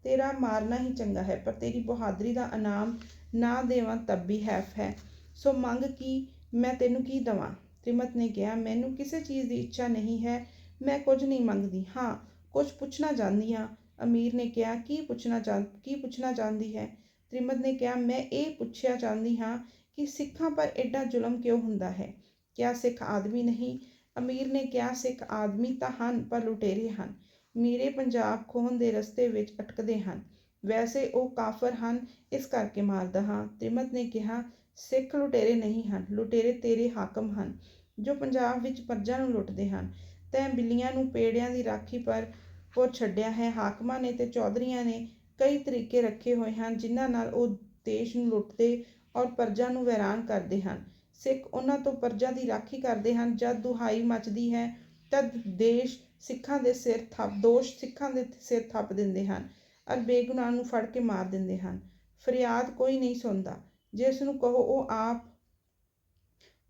A: ਤੇਰਾ ਮਾਰਨਾ ਹੀ ਚੰਗਾ ਹੈ। ਪਰ ਤੇਰੀ ਬਹਾਦਰੀ ਦਾ ਇਨਾਮ ਨਾ ਦੇਵਾਂ ਤਬ ਵੀ ਹੈਫ ਹੈ। ਸੋ ਮੰਗ ਕੀ, ਮੈਂ ਤੈਨੂੰ ਕੀ ਦੇਵਾਂ? ਤ੍ਰਿਮਤ ਨੇ ਕਿਹਾ, ਮੈਨੂੰ ਕਿਸੇ ਚੀਜ਼ ਦੀ ਇੱਛਾ ਨਹੀਂ ਹੈ, ਮੈਂ ਕੁਝ ਨਹੀਂ ਮੰਗਦੀ, ਹਾਂ ਕੁਝ ਪੁੱਛਣਾ ਚਾਹੁੰਦੀ ਹਾਂ। ਅਮੀਰ ਨੇ ਕਿਹਾ, ਕੀ ਪੁੱਛਣਾ ਚਾਹੁੰਦੀ ਹੈ? ਤ੍ਰਿਮਤ ਨੇ ਕਿਹਾ, ਮੈਂ ਇਹ ਪੁੱਛਿਆ ਚਾਹੁੰਦੀ ਹਾਂ ਕਿ ਸਿੱਖਾਂ ਪਰ ਐਡਾ ਜ਼ੁਲਮ ਕਿਉਂ ਹੁੰਦਾ ਹੈ? ਕਿਆ ਸਿੱਖ ਆਦਮੀ ਨਹੀਂ? ਅਮੀਰ ਨੇ ਕਿਹਾ, ਸਿੱਖ ਆਦਮੀ ਤਾਂ ਹਨ ਪਰ ਲੁਟੇਰੇ ਹਨ। ਮੇਰੇ ਪੰਜਾਬ ਖੋਹਣ ਦੇ ਰਸਤੇ ਵਿੱਚ ਅਟਕਦੇ ਹਨ। ਵੈਸੇ ਉਹ ਕਾਫਰ ਹਨ, ਇਸ ਕਰਕੇ ਮਾਰਦਾ ਹਾਂ। ਤ੍ਰਿਮਤ ਨੇ ਕਿਹਾ, ਸਿੱਖ ਲੁਟੇਰੇ ਨਹੀਂ ਹਨ, ਲੁਟੇਰੇ ਤੇਰੇ ਹਾਕਮ ਹਨ ਜੋ ਪੰਜਾਬ ਵਿੱਚ ਪਰਜਾ ਨੂੰ ਲੁੱਟਦੇ ਹਨ। ਤੈਂ ਬਿੱਲੀਆਂ ਨੂੰ ਪੇੜਿਆਂ ਦੀ ਰਾਖੀ ਪਰ ਛੱਡਿਆ ਹੈ। ਹਾਕਮਾਂ ਨੇ ਤੇ ਚੌਧਰੀਆਂ ਨੇ ਕਈ ਤਰੀਕੇ ਰੱਖੇ ਹੋਏ ਹਨ ਜਿਨ੍ਹਾਂ ਨਾਲ ਉਹ ਦੇਸ਼ ਨੂੰ ਲੁੱਟਦੇ ਔਰ ਪਰਜਾ ਨੂੰ ਵੈਰਾਨ ਕਰਦੇ ਹਨ। ਸਿੱਖ ਉਹਨਾਂ ਤੋਂ ਪਰਜਾ ਦੀ ਰਾਖੀ ਕਰਦੇ ਹਨ। ਜਦ ਦੁਹਾਈ ਮਚਦੀ ਹੈ ਤਦ ਦੋਸ਼ ਸਿੱਖਾਂ ਦੇ ਸਿਰ ਥੱਪ ਦਿੰਦੇ ਹਨ ਔਰ ਬੇਗੁਨਾਹ ਨੂੰ ਫੜ ਕੇ ਮਾਰ ਦਿੰਦੇ ਹਨ। ਫਰਿਆਦ ਕੋਈ ਨਹੀਂ ਸੁਣਦਾ। ਜਿਸ ਨੂੰ ਕਹੋ ਉਹ ਆਪ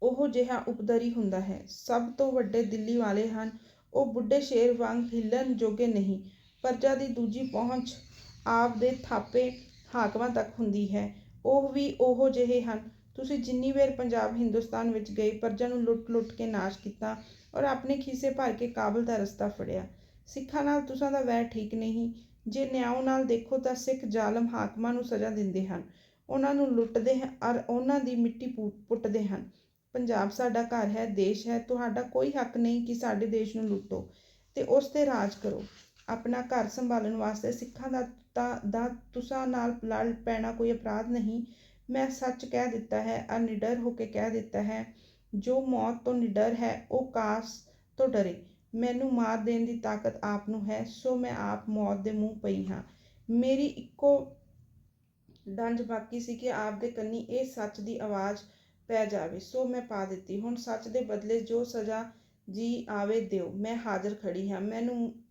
A: ਉਹੋ ਜਿਹਾ ਉਪਦਰੀ ਹੁੰਦਾ ਹੈ। ਸਭ ਤੋਂ ਵੱਡੇ ਦਿੱਲੀ ਵਾਲੇ ਹਨ। ਉਹ ਬੁੱਢੇ ਸ਼ੇਰ ਵਾਂਗ ਹਿੱਲਣ ਜੋਗੇ ਨਹੀਂ। ਪਰਜਾ ਦੀ ਦੂਜੀ ਪਹੁੰਚ ਆਪ ਦੇ ਥਾਪੇ ਹਾਕਮਾਂ ਤੱਕ ਹੁੰਦੀ ਹੈ। ਉਹ ਵੀ ਉਹੋ ਜਿਹੇ ਹਨ। ਤੁਸੀਂ ਜਿੰਨੀ ਵਾਰ ਪੰਜਾਬ ਹਿੰਦੁਸਤਾਨ ਵਿੱਚ ਗਏ, ਪਰਜਾ ਨੂੰ ਲੁੱਟ ਕੇ ਨਾਸ਼ ਕੀਤਾ ਔਰ ਆਪਣੇ ਖੀਸੇ ਭਰ ਕੇ ਕਾਬਲ ਦਾ ਰਸਤਾ ਫੜਿਆ। ਸਿੱਖਾਂ ਨਾਲ ਤੁਸਾਂ ਦਾ ਵੈਰ ਠੀਕ ਨਹੀਂ। ਜੇ ਨਿਆਂ ਨਾਲ ਦੇਖੋ ਤਾਂ ਸਿੱਖ ਜ਼ਾਲਮ ਹਾਕਮਾਂ ਨੂੰ ਸਜ਼ਾ ਦਿੰਦੇ ਹਨ, ਉਹਨਾਂ ਨੂੰ ਲੁੱਟਦੇ ਹਨ ਔਰ ਉਹਨਾਂ ਦੀ ਮਿੱਟੀ ਪੁੱਟਦੇ ਹਨ। ਪੰਜਾਬ ਸਾਡਾ ਘਰ ਹੈ, ਦੇਸ਼ ਹੈ। ਤੁਹਾਡਾ ਕੋਈ ਹੱਕ ਨਹੀਂ ਕਿ ਸਾਡੇ ਦੇਸ਼ ਨੂੰ ਲੁੱਟੋ ਤੇ ਉਸ 'ਤੇ ਰਾਜ ਕਰੋ। ਆਪਣਾ ਘਰ ਸੰਭਾਲਣ ਵਾਸਤੇ ਸਿੱਖਾਂ ਦਾ ਤੁਸਾਂ ਨਾਲ ਲੜ ਪੈਣਾ ਕੋਈ ਅਪਰਾਧ ਨਹੀਂ। ਮੈਂ ਸੱਚ ਕਹਿ ਦਿੱਤਾ ਹੈ ਔਰ ਨਿਡਰ ਹੋ ਕੇ ਕਹਿ ਦਿੱਤਾ ਹੈ। ਜੋ ਮੌਤ ਤੋਂ ਨਿਡਰ ਹੈ ਉਹ ਕਾਸ ਤੋਂ ਡਰੇ। ਮੈਨੂੰ ਮਾਰ ਦੇਣ ਦੀ ਤਾਕਤ ਆਪ ਨੂੰ ਹੈ, ਸੋ ਮੈਂ ਆਪ ਮੌਤ ਦੇ ਮੂੰਹ ਪਈ ਹਾਂ। ਮੇਰੀ ਇੱਕੋ ਡੰਜ ਬਾਕੀ ਸੀ ਕਿ ਆਪ ਦੇ ਕੰਨੀ ਇਹ ਸੱਚ ਦੀ ਆਵਾਜ਼ ਪੈ ਜਾਵੇ, ਸੋ ਮੈਂ ਪਾ ਦਿੱਤੀ। ਹੁਣ ਸੱਚ ਦੇ ਬਦਲੇ ਜੋ ਸਜ਼ਾ ਜੀ ਆਵੇ ਦਿਓ। ਮੈਂ ਹਾਜ਼ਰ ਖੜੀ ਹਾਂ।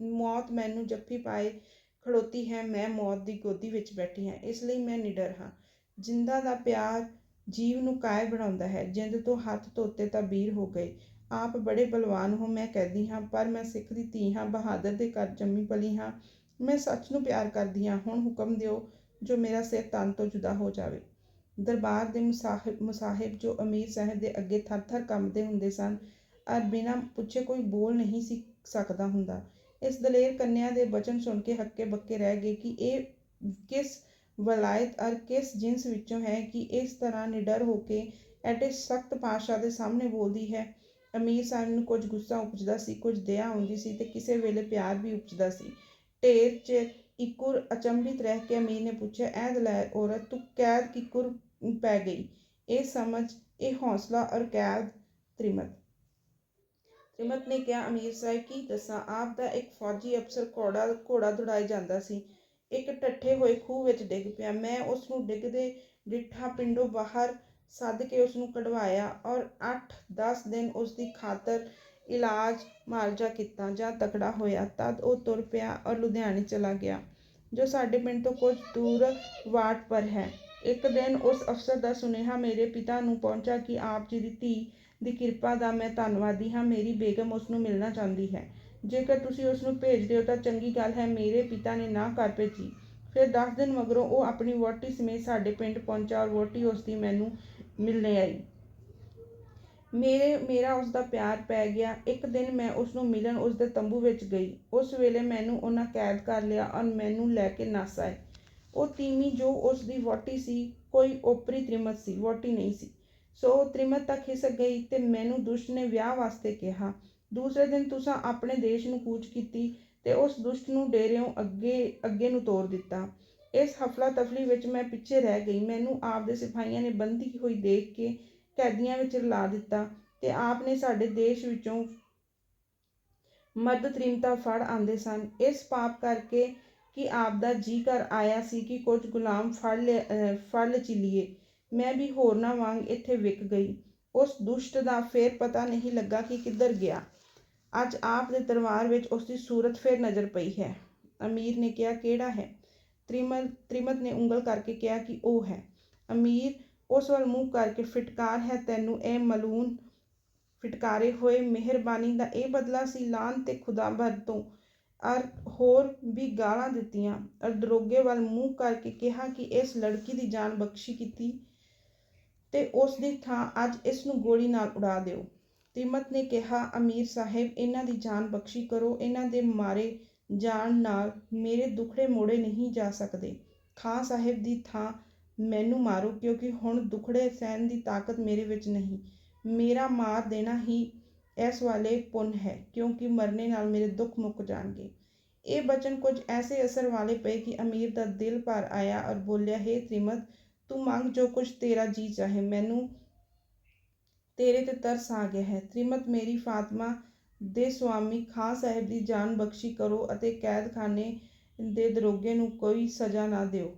A: ਮੌਤ ਮੈਨੂੰ ਜੱਫੀ ਪਾਏ ਖੜੋਤੀ ਹੈ। ਮੈਂ ਮੌਤ ਦੀ ਗੋਦੀ ਵਿੱਚ ਬੈਠੀ ਹਾਂ, ਇਸ ਲਈ ਮੈਂ ਨਿਡਰ ਹਾਂ। ਜਿੰਦਾਂ ਦਾ ਪਿਆਰ ਜੀਵ ਨੂੰ ਕਾਇਰ ਬਣਾਉਂਦਾ ਹੈ। ਜਿੰਦ ਤੋਂ ਹੱਥ ਧੋਤੇ ਤਾਂ ਬੀਰ ਹੋ ਗਏ। ਆਪ ਬੜੇ ਬਲਵਾਨ ਹੋ, ਮੈਂ ਕੈਦੀ ਹਾਂ, ਪਰ ਮੈਂ ਸਿੱਖ ਦੀ ਧੀ ਹਾਂ, ਬਹਾਦਰ ਦੇ ਘਰ ਜੰਮੀ ਪਲੀ ਹਾਂ। ਮੈਂ ਸੱਚ ਨੂੰ ਪਿਆਰ ਕਰਦੀ ਹਾਂ। ਹੁਣ ਹੁਕਮ ਦਿਓ ਜੋ ਮੇਰਾ ਸਿਰ ਤਨ ਤੋਂ ਜੁਦਾ ਹੋ ਜਾਵੇ। ਦਰਬਾਰ ਦੇ ਮੁਸਾਹਿਬ ਜੋ ਅਮੀਰ ਸਾਹਿਬ ਦੇ ਅੱਗੇ ਥਰ-ਥਰ ਕੰਬਦੇ ਹੁੰਦੇ ਸਨ ਔਰ ਬਿਨਾਂ ਪੁੱਛੇ ਕੋਈ ਬੋਲ ਨਹੀਂ ਸੀ ਸਕਦਾ ਹੁੰਦਾ। ਇਸ ਦਲੇਰ ਕੰਨਿਆ ਦੇ ਬਚਨ ਸੁਣ ਕੇ ਹੱਕੇ ਬੱਕੇ ਰਹਿ ਗਏ ਕਿ ਇਹ ਕਿਸ ਵਲਾਇਤ ਔਰ ਕਿਸ ਜਿਨਸ ਵਿੱਚੋਂ ਹੈ ਕਿ ਇਸ ਤਰ੍ਹਾਂ ਨਿਡਰ ਹੋ ਕੇ ਐਡੇ ਸਖਤ ਪਾਤਸ਼ਾਹ ਦੇ ਸਾਹਮਣੇ ਬੋਲਦੀ ਹੈ। ਅਮੀਰ ਸਾਹਿਬ ਨੂੰ ਕੁਝ ਗੁੱਸਾ ਉਪਜਦਾ ਸੀ, ਕੁਝ ਦਇਆ ਆਉਂਦੀ ਸੀ ਤੇ ਕਿਸੇ ਵੇਲੇ ਪਿਆਰ ਵੀ ਉਪਜਦਾ ਸੀ। ਢੇਰ ਚਿਰ ਇੱਕੁਰ ਅਚੰਭਿਤ ਰਹਿ ਕੇ ਅਮੀਰ ਨੇ ਪੁੱਛਿਆ, ਐ ਦਲੇਰ ਔਰਤ, ਤੂੰ ਕੈਦ ਕਿੱਕੁਰ ਪੈ ਗਈ? ਇਹ ਸਮਝ, ਇਹ ਹੌਸਲਾ ਔਰ ਕੈਦ? ਤ੍ਰਿਮਤ ਨੇ ਕਿਹਾ, ਅਮੀਰ ਸਾਹਿਬ ਕੀ ਦੱਸਾਂ। ਆਪ ਦਾ ਇੱਕ ਫੌਜੀ ਅਫਸਰ ਘੋੜਾ ਦੌੜਾਈ ਜਾਂਦਾ ਸੀ, ਇੱਕ ਢੱਠੇ ਹੋਏ ਖੂਹ ਵਿੱਚ ਡਿੱਗ ਪਿਆ। ਮੈਂ ਉਸ ਨੂੰ ਡਿੱਗਦੇ ਡਿੱਠਾ ਪਿੰਡੋਂ ਬਾਹਰ ਸੱਦ ਕੇ ਉਸ ਨੂੰ ਕਢਵਾਇਆ ਔਰ 8-10 ਦਿਨ ਉਸ ਦੀ ਖਾਤਰ ਇਲਾਜ ਮੁਆਲਜਾ ਕੀਤਾ। ਜਦ ਤਕੜਾ ਹੋਇਆ ਤਦ ਉਹ ਤੁਰ ਪਿਆ ਔਰ ਲੁਧਿਆਣੇ ਚਲਾ ਗਿਆ, ਜੋ ਸਾਡੇ ਪਿੰਡ ਤੋਂ ਕੁਝ ਦੂਰ ਵਾਟ ਪਰ ਹੈ। ਇੱਕ ਦਿਨ ਉਸ ਅਫਸਰ ਦਾ ਸੁਨੇਹਾ ਮੇਰੇ ਪਿਤਾ ਨੂੰ ਪਹੁੰਚਾ ਕਿ ਆਪ ਜੀ ਦੀ ਧੀ ਦੀ ਕਿਰਪਾ ਦਾ ਮੈਂ ਧੰਨਵਾਦੀ ਹਾਂ। ਮੇਰੀ ਬੇਗਮ ਉਸ ਨੂੰ ਮਿਲਣਾ ਚਾਹੁੰਦੀ ਹੈ। ਜੇਕਰ ਤੁਸੀਂ ਉਸ ਨੂੰ ਭੇਜ ਦਿਓ ਤਾਂ ਚੰਗੀ ਗੱਲ ਹੈ। ਮੇਰੇ ਪਿਤਾ ਨੇ ਨਾਂਹ ਕਰ ਭੇਜੀ। ਫਿਰ 10 ਦਿਨ ਮਗਰੋਂ ਉਹ ਆਪਣੀ ਵਹੁਟੀ ਸਮੇਤ ਸਾਡੇ ਪਿੰਡ ਪਹੁੰਚਾ ਔਰ ਵਹੁਟੀ ਉਸ ਦੀ ਮੈਨੂੰ ਮਿਲਣੇ ਆਈ। ਮੇਰਾ ਉਸ ਦਾ ਪਿਆਰ ਪੈ ਗਿਆ। ਇੱਕ ਦਿਨ ਮੈਂ ਉਸ ਨੂੰ ਮਿਲਣ ਉਸ ਦੇ ਤੰਬੂ ਵਿੱਚ ਗਈ। ਉਸ ਵੇਲੇ ਮੈਨੂੰ ਉਹਨਾਂ ਕੈਦ ਕਰ ਲਿਆ ਔਰ ਮੈਨੂੰ ਲੈ ਕੇ ਨੱਸ ਆਏ। ਉਹ ਤੀਵੀਂ ਜੋ ਉਸ ਦੀ ਵਹੁਟੀ ਸੀ, ਕੋਈ ਓਪਰੀ ਤ੍ਰਿਮਤ ਸੀ, ਵਹੁਟੀ ਨਹੀਂ ਸੀ। ਸੋ ਤ੍ਰਿਮਤ ਤਾਂ ਖਿਸਕ ਗਈ ਤੇ ਮੈਨੂੰ ਦੁਸ਼ਟ ਨੇ ਵਿਆਹ ਵਾਸਤੇ ਕਿਹਾ। ਦੂਸਰੇ ਦਿਨ ਤੁਸਾਂ ਆਪਣੇ ਦੇਸ਼ ਨੂੰ ਕੂਚ ਕੀਤੀ ਤੇ ਉਸ ਦੁਸ਼ਟ ਨੂੰ ਡੇਰਿਓਂ ਅੱਗੇ ਨੂੰ ਤੋਰ ਦਿੱਤਾ। ਇਸ ਹਫਲਾ ਤਫਲੀ ਵਿੱਚ ਮੈਂ ਪਿੱਛੇ ਰਹਿ ਗਈ। ਮੈਨੂੰ ਆਪ ਦੇ ਸਿਪਾਹੀਆਂ ਨੇ ਬੰਦੀ ਹੋਈ ਦੇਖ ਕੇ ਕੈਦੀਆਂ ਵਿੱਚ ਰਲਾ ਦਿੱਤਾ ਤੇ ਆਪ ਨੇ ਸਾਡੇ ਦੇਸ਼ ਵਿੱਚੋਂ ਮਰਦ ਤ੍ਰਿਮਤਾਂ ਫੜ ਆਂਦੇ ਸਨ, ਇਸ ਪਾਪ ਕਰਕੇ ਕਿ ਆਪ ਦਾ ਜੀ ਕਰ ਆਇਆ ਸੀ ਕਿ ਕੁਝ ਗੁਲਾਮ ਫੜ ਲਚੀਲੀਏ। ਮੈਂ ਵੀ ਹੋਰਨਾਂ ਵਾਂਗ ਇੱਥੇ ਵਿਕ ਗਈ। ਉਸ ਦੁਸ਼ਟ ਦਾ ਫਿਰ ਪਤਾ ਨਹੀਂ ਲੱਗਾ ਕਿ ਕਿੱਧਰ ਗਿਆ। ਅੱਜ ਆਪ ਦੇ ਦਰਬਾਰ ਵਿੱਚ ਉਸ ਦੀ ਸੂਰਤ ਫਿਰ ਨਜ਼ਰ ਪਈ ਹੈ। ਅਮੀਰ ਨੇ ਕਿਹਾ, ਕਿਹੜਾ ਹੈ? ਤ੍ਰਿਮਤ ਨੇ ਉਂਗਲ ਕਰਕੇ ਕਿਹਾ ਕਿ ਉਹ ਹੈ। ਅਮੀਰ ਉਸ ਵੱਲ ਮੂੰਹ ਕਰਕੇ, ਫਿਟਕਾਰ ਹੈ ਤੈਨੂੰ ਇਹ ਮਲੂਨ ਫਿਟਕਾਰੇ ਹੋਏ। ਮਿਹਰਬਾਨੀ ਦਾ ਇਹ ਬਦਲਾ ਸੀ। ਲਾਹਨ ਤੇ ਖੁਦਾ ਭਰ ਤੋਂ। ਅਰ ਹੋਰ ਵੀ ਗਾਲਾਂ ਦਿੱਤੀਆਂ। ਅਰ ਦਰੋਗੇ ਵੱਲ ਮੂੰਹ ਕਰਕੇ ਕਿਹਾ ਕਿ ਇਸ ਲੜਕੀ ਦੀ ਜਾਨ ਬਖਸ਼ੀ ਕੀਤੀ ਤੇ ਉਸ ਦੀ ਥਾਂ ਅੱਜ ਇਸ ਨੂੰ ਗੋਲੀ ਨਾਲ ਉਡਾ ਦਿਓ। ਤ੍ਰਿਮਤ ਨੇ ਕਿਹਾ, ਅਮੀਰ ਸਾਹਿਬ, ਇਹਨਾਂ ਦੀ ਜਾਨ ਬਖਸ਼ੀ ਕਰੋ। ਇਹਨਾਂ ਦੇ ਮਾਰੇ ਜਾਣ ਨਾਲ ਮੇਰੇ ਦੁੱਖੜੇ ਮੋੜੇ ਨਹੀਂ ਜਾ ਸਕਦੇ। ਖਾਂ ਸਾਹਿਬ ਦੀ ਥਾਂ ਮੈਨੂੰ ਮਾਰੋ, ਕਿਉਂਕਿ ਹੁਣ ਦੁੱਖੜੇ ਸਹਿਣ ਦੀ ਤਾਕਤ ਮੇਰੇ ਵਿੱਚ ਨਹੀਂ। ਮੇਰਾ ਮਾਰ ਦੇਣਾ ਹੀ ਇਸ ਵਾਲੇ ਪੁੰਨ ਹੈ, ਕਿਉਂਕਿ ਮਰਨੇ ਨਾਲ ਮੇਰੇ ਦੁੱਖ ਮੁੱਕ ਜਾਣਗੇ। ਇਹ ਬਚਨ ਕੁਝ ਐਸੇ ਅਸਰ ਵਾਲੇ ਪਏ ਕਿ ਅਮੀਰ ਦਾ ਦਿਲ ਭਰ ਆਇਆ ਔਰ ਬੋਲਿਆ, ਹੇ ਤ੍ਰਿਮਤ, ਤੂੰ ਮੰਗ ਜੋ ਕੁਝ ਤੇਰਾ ਜੀ ਚਾਹੇ। ਮੈਨੂੰ ਤੇਰੇ ਤੇ ਤਰਸ ਆ ਗਿਆ ਹੈ। ਤ੍ਰਿਮਤ, ਮੇਰੀ ਫਾਤਮਾ ਦੇ ਸੁਆਮੀ ਖਾਂ ਸਾਹਿਬ ਦੀ ਜਾਨ ਬਖਸ਼ੀ ਕਰੋ ਅਤੇ ਕੈਦਖਾਨੇ ਦੇ ਦਰੋਗੇ ਨੂੰ ਕੋਈ ਸਜ਼ਾ ਨਾ ਦਿਓ।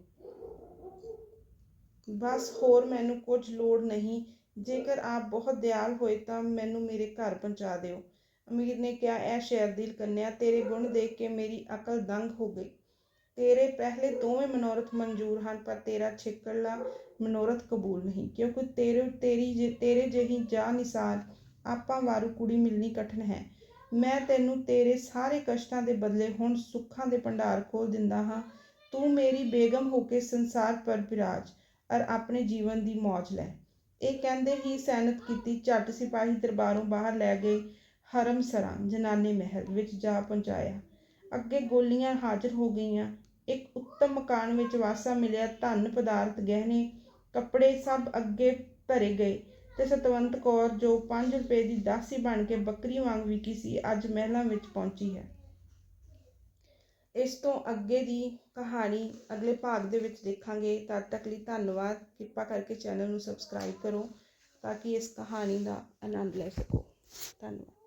A: ਬਸ ਹੋਰ ਮੈਨੂੰ ਕੁਝ ਲੋੜ ਨਹੀਂ। ਜੇਕਰ ਆਪ ਬਹੁਤ ਦਿਆਲ ਹੋਏ ਤਾਂ ਮੈਨੂੰ ਮੇਰੇ ਘਰ ਪਹੁੰਚਾ ਦਿਓ। ਅਮੀਰ ਨੇ ਕਿਹਾ, ਐ ਸ਼ੇਰਦਿਲ ਕੰਨਿਆ, ਤੇਰੇ ਗੁਣ ਦੇਖ ਕੇ ਮੇਰੀ ਅਕਲ ਦੰਗ ਹੋ ਗਈ। ਤੇਰੇ ਪਹਿਲੇ ਦੋਵੇਂ ਮਨੋਰਥ ਮਨਜ਼ੂਰ ਹਨ, ਪਰ ਤੇਰਾ ਛਿਕੜਲਾ ਮਨੋਰਥ ਕਬੂਲ ਨਹੀਂ, ਕਿਉਂਕਿ ਤੇਰੇ ਜਿਹੀ ਜਾ ਨਿਸਾਰ ਆਪਾਂ ਵਾਰੂ ਕੁੜੀ ਮਿਲਣੀ ਕਠਿਨ ਹੈ। ਮੈਂ ਤੈਨੂੰ ਤੇਰੇ ਸਾਰੇ ਕਸ਼ਟਾਂ ਦੇ ਬਦਲੇ ਹੁਣ ਸੁੱਖਾਂ ਦੇ ਭੰਡਾਰ ਖੋਲ੍ਹ ਦਿੰਦਾ ਹਾਂ। ਤੂੰ ਮੇਰੀ ਬੇਗਮ ਹੋ ਕੇ ਸੰਸਾਰ ਪਰ ਬਿਰਾਜ ਅਰ ਆਪਣੇ ਜੀਵਨ ਦੀ ਮੌਜ ਲੈ। ਇਹ ਕਹਿੰਦੇ ਹੀ ਸੈਨਤ ਕੀਤੀ। ਝੱਟ ਸਿਪਾਹੀ ਦਰਬਾਰੋਂ ਬਾਹਰ ਲੈ ਗਏ। ਹਰਮ ਸਰਾਂ ਜਨਾਨੇ ਮਹਿਲ ਵਿੱਚ ਜਾ ਪਹੁੰਚਾਇਆ। ਅੱਗੇ ਗੋਲੀਆਂ ਹਾਜ਼ਰ ਹੋ ਗਈਆਂ। ਇੱਕ ਉੱਤਮ ਮਕਾਨ ਵਿੱਚ ਵਾਸਾ ਮਿਲਿਆ। ਧਨ ਪਦਾਰਥ, ਗਹਿਣੇ, ਕੱਪੜੇ ਸਭ ਅੱਗੇ ਧਰੇ ਗਏ ਤੇ ਸਤਵੰਤ ਕੌਰ, ਜੋ 5 ਰੁਪਏ ਦੀ ਦਾਸੀ ਬਣ ਕੇ ਬੱਕਰੀ ਵਾਂਗ ਵਿਕੀ ਸੀ, ਅੱਜ ਮਹਿਲਾਂ ਵਿੱਚ ਪਹੁੰਚੀ ਹੈ। ਇਸ ਤੋਂ ਅੱਗੇ ਦੀ ਕਹਾਣੀ ਅਗਲੇ ਭਾਗ ਦੇ ਵਿੱਚ ਦੇਖਾਂਗੇ। ਤਦ ਤੱਕ ਲਈ ਧੰਨਵਾਦ। ਕਿਰਪਾ ਕਰਕੇ ਚੈਨਲ ਨੂੰ ਸਬਸਕ੍ਰਾਈਬ ਕਰੋ ਤਾਂ ਕਿ ਇਸ ਕਹਾਣੀ ਦਾ ਆਨੰਦ ਲੈ ਸਕੋ। ਧੰਨਵਾਦ।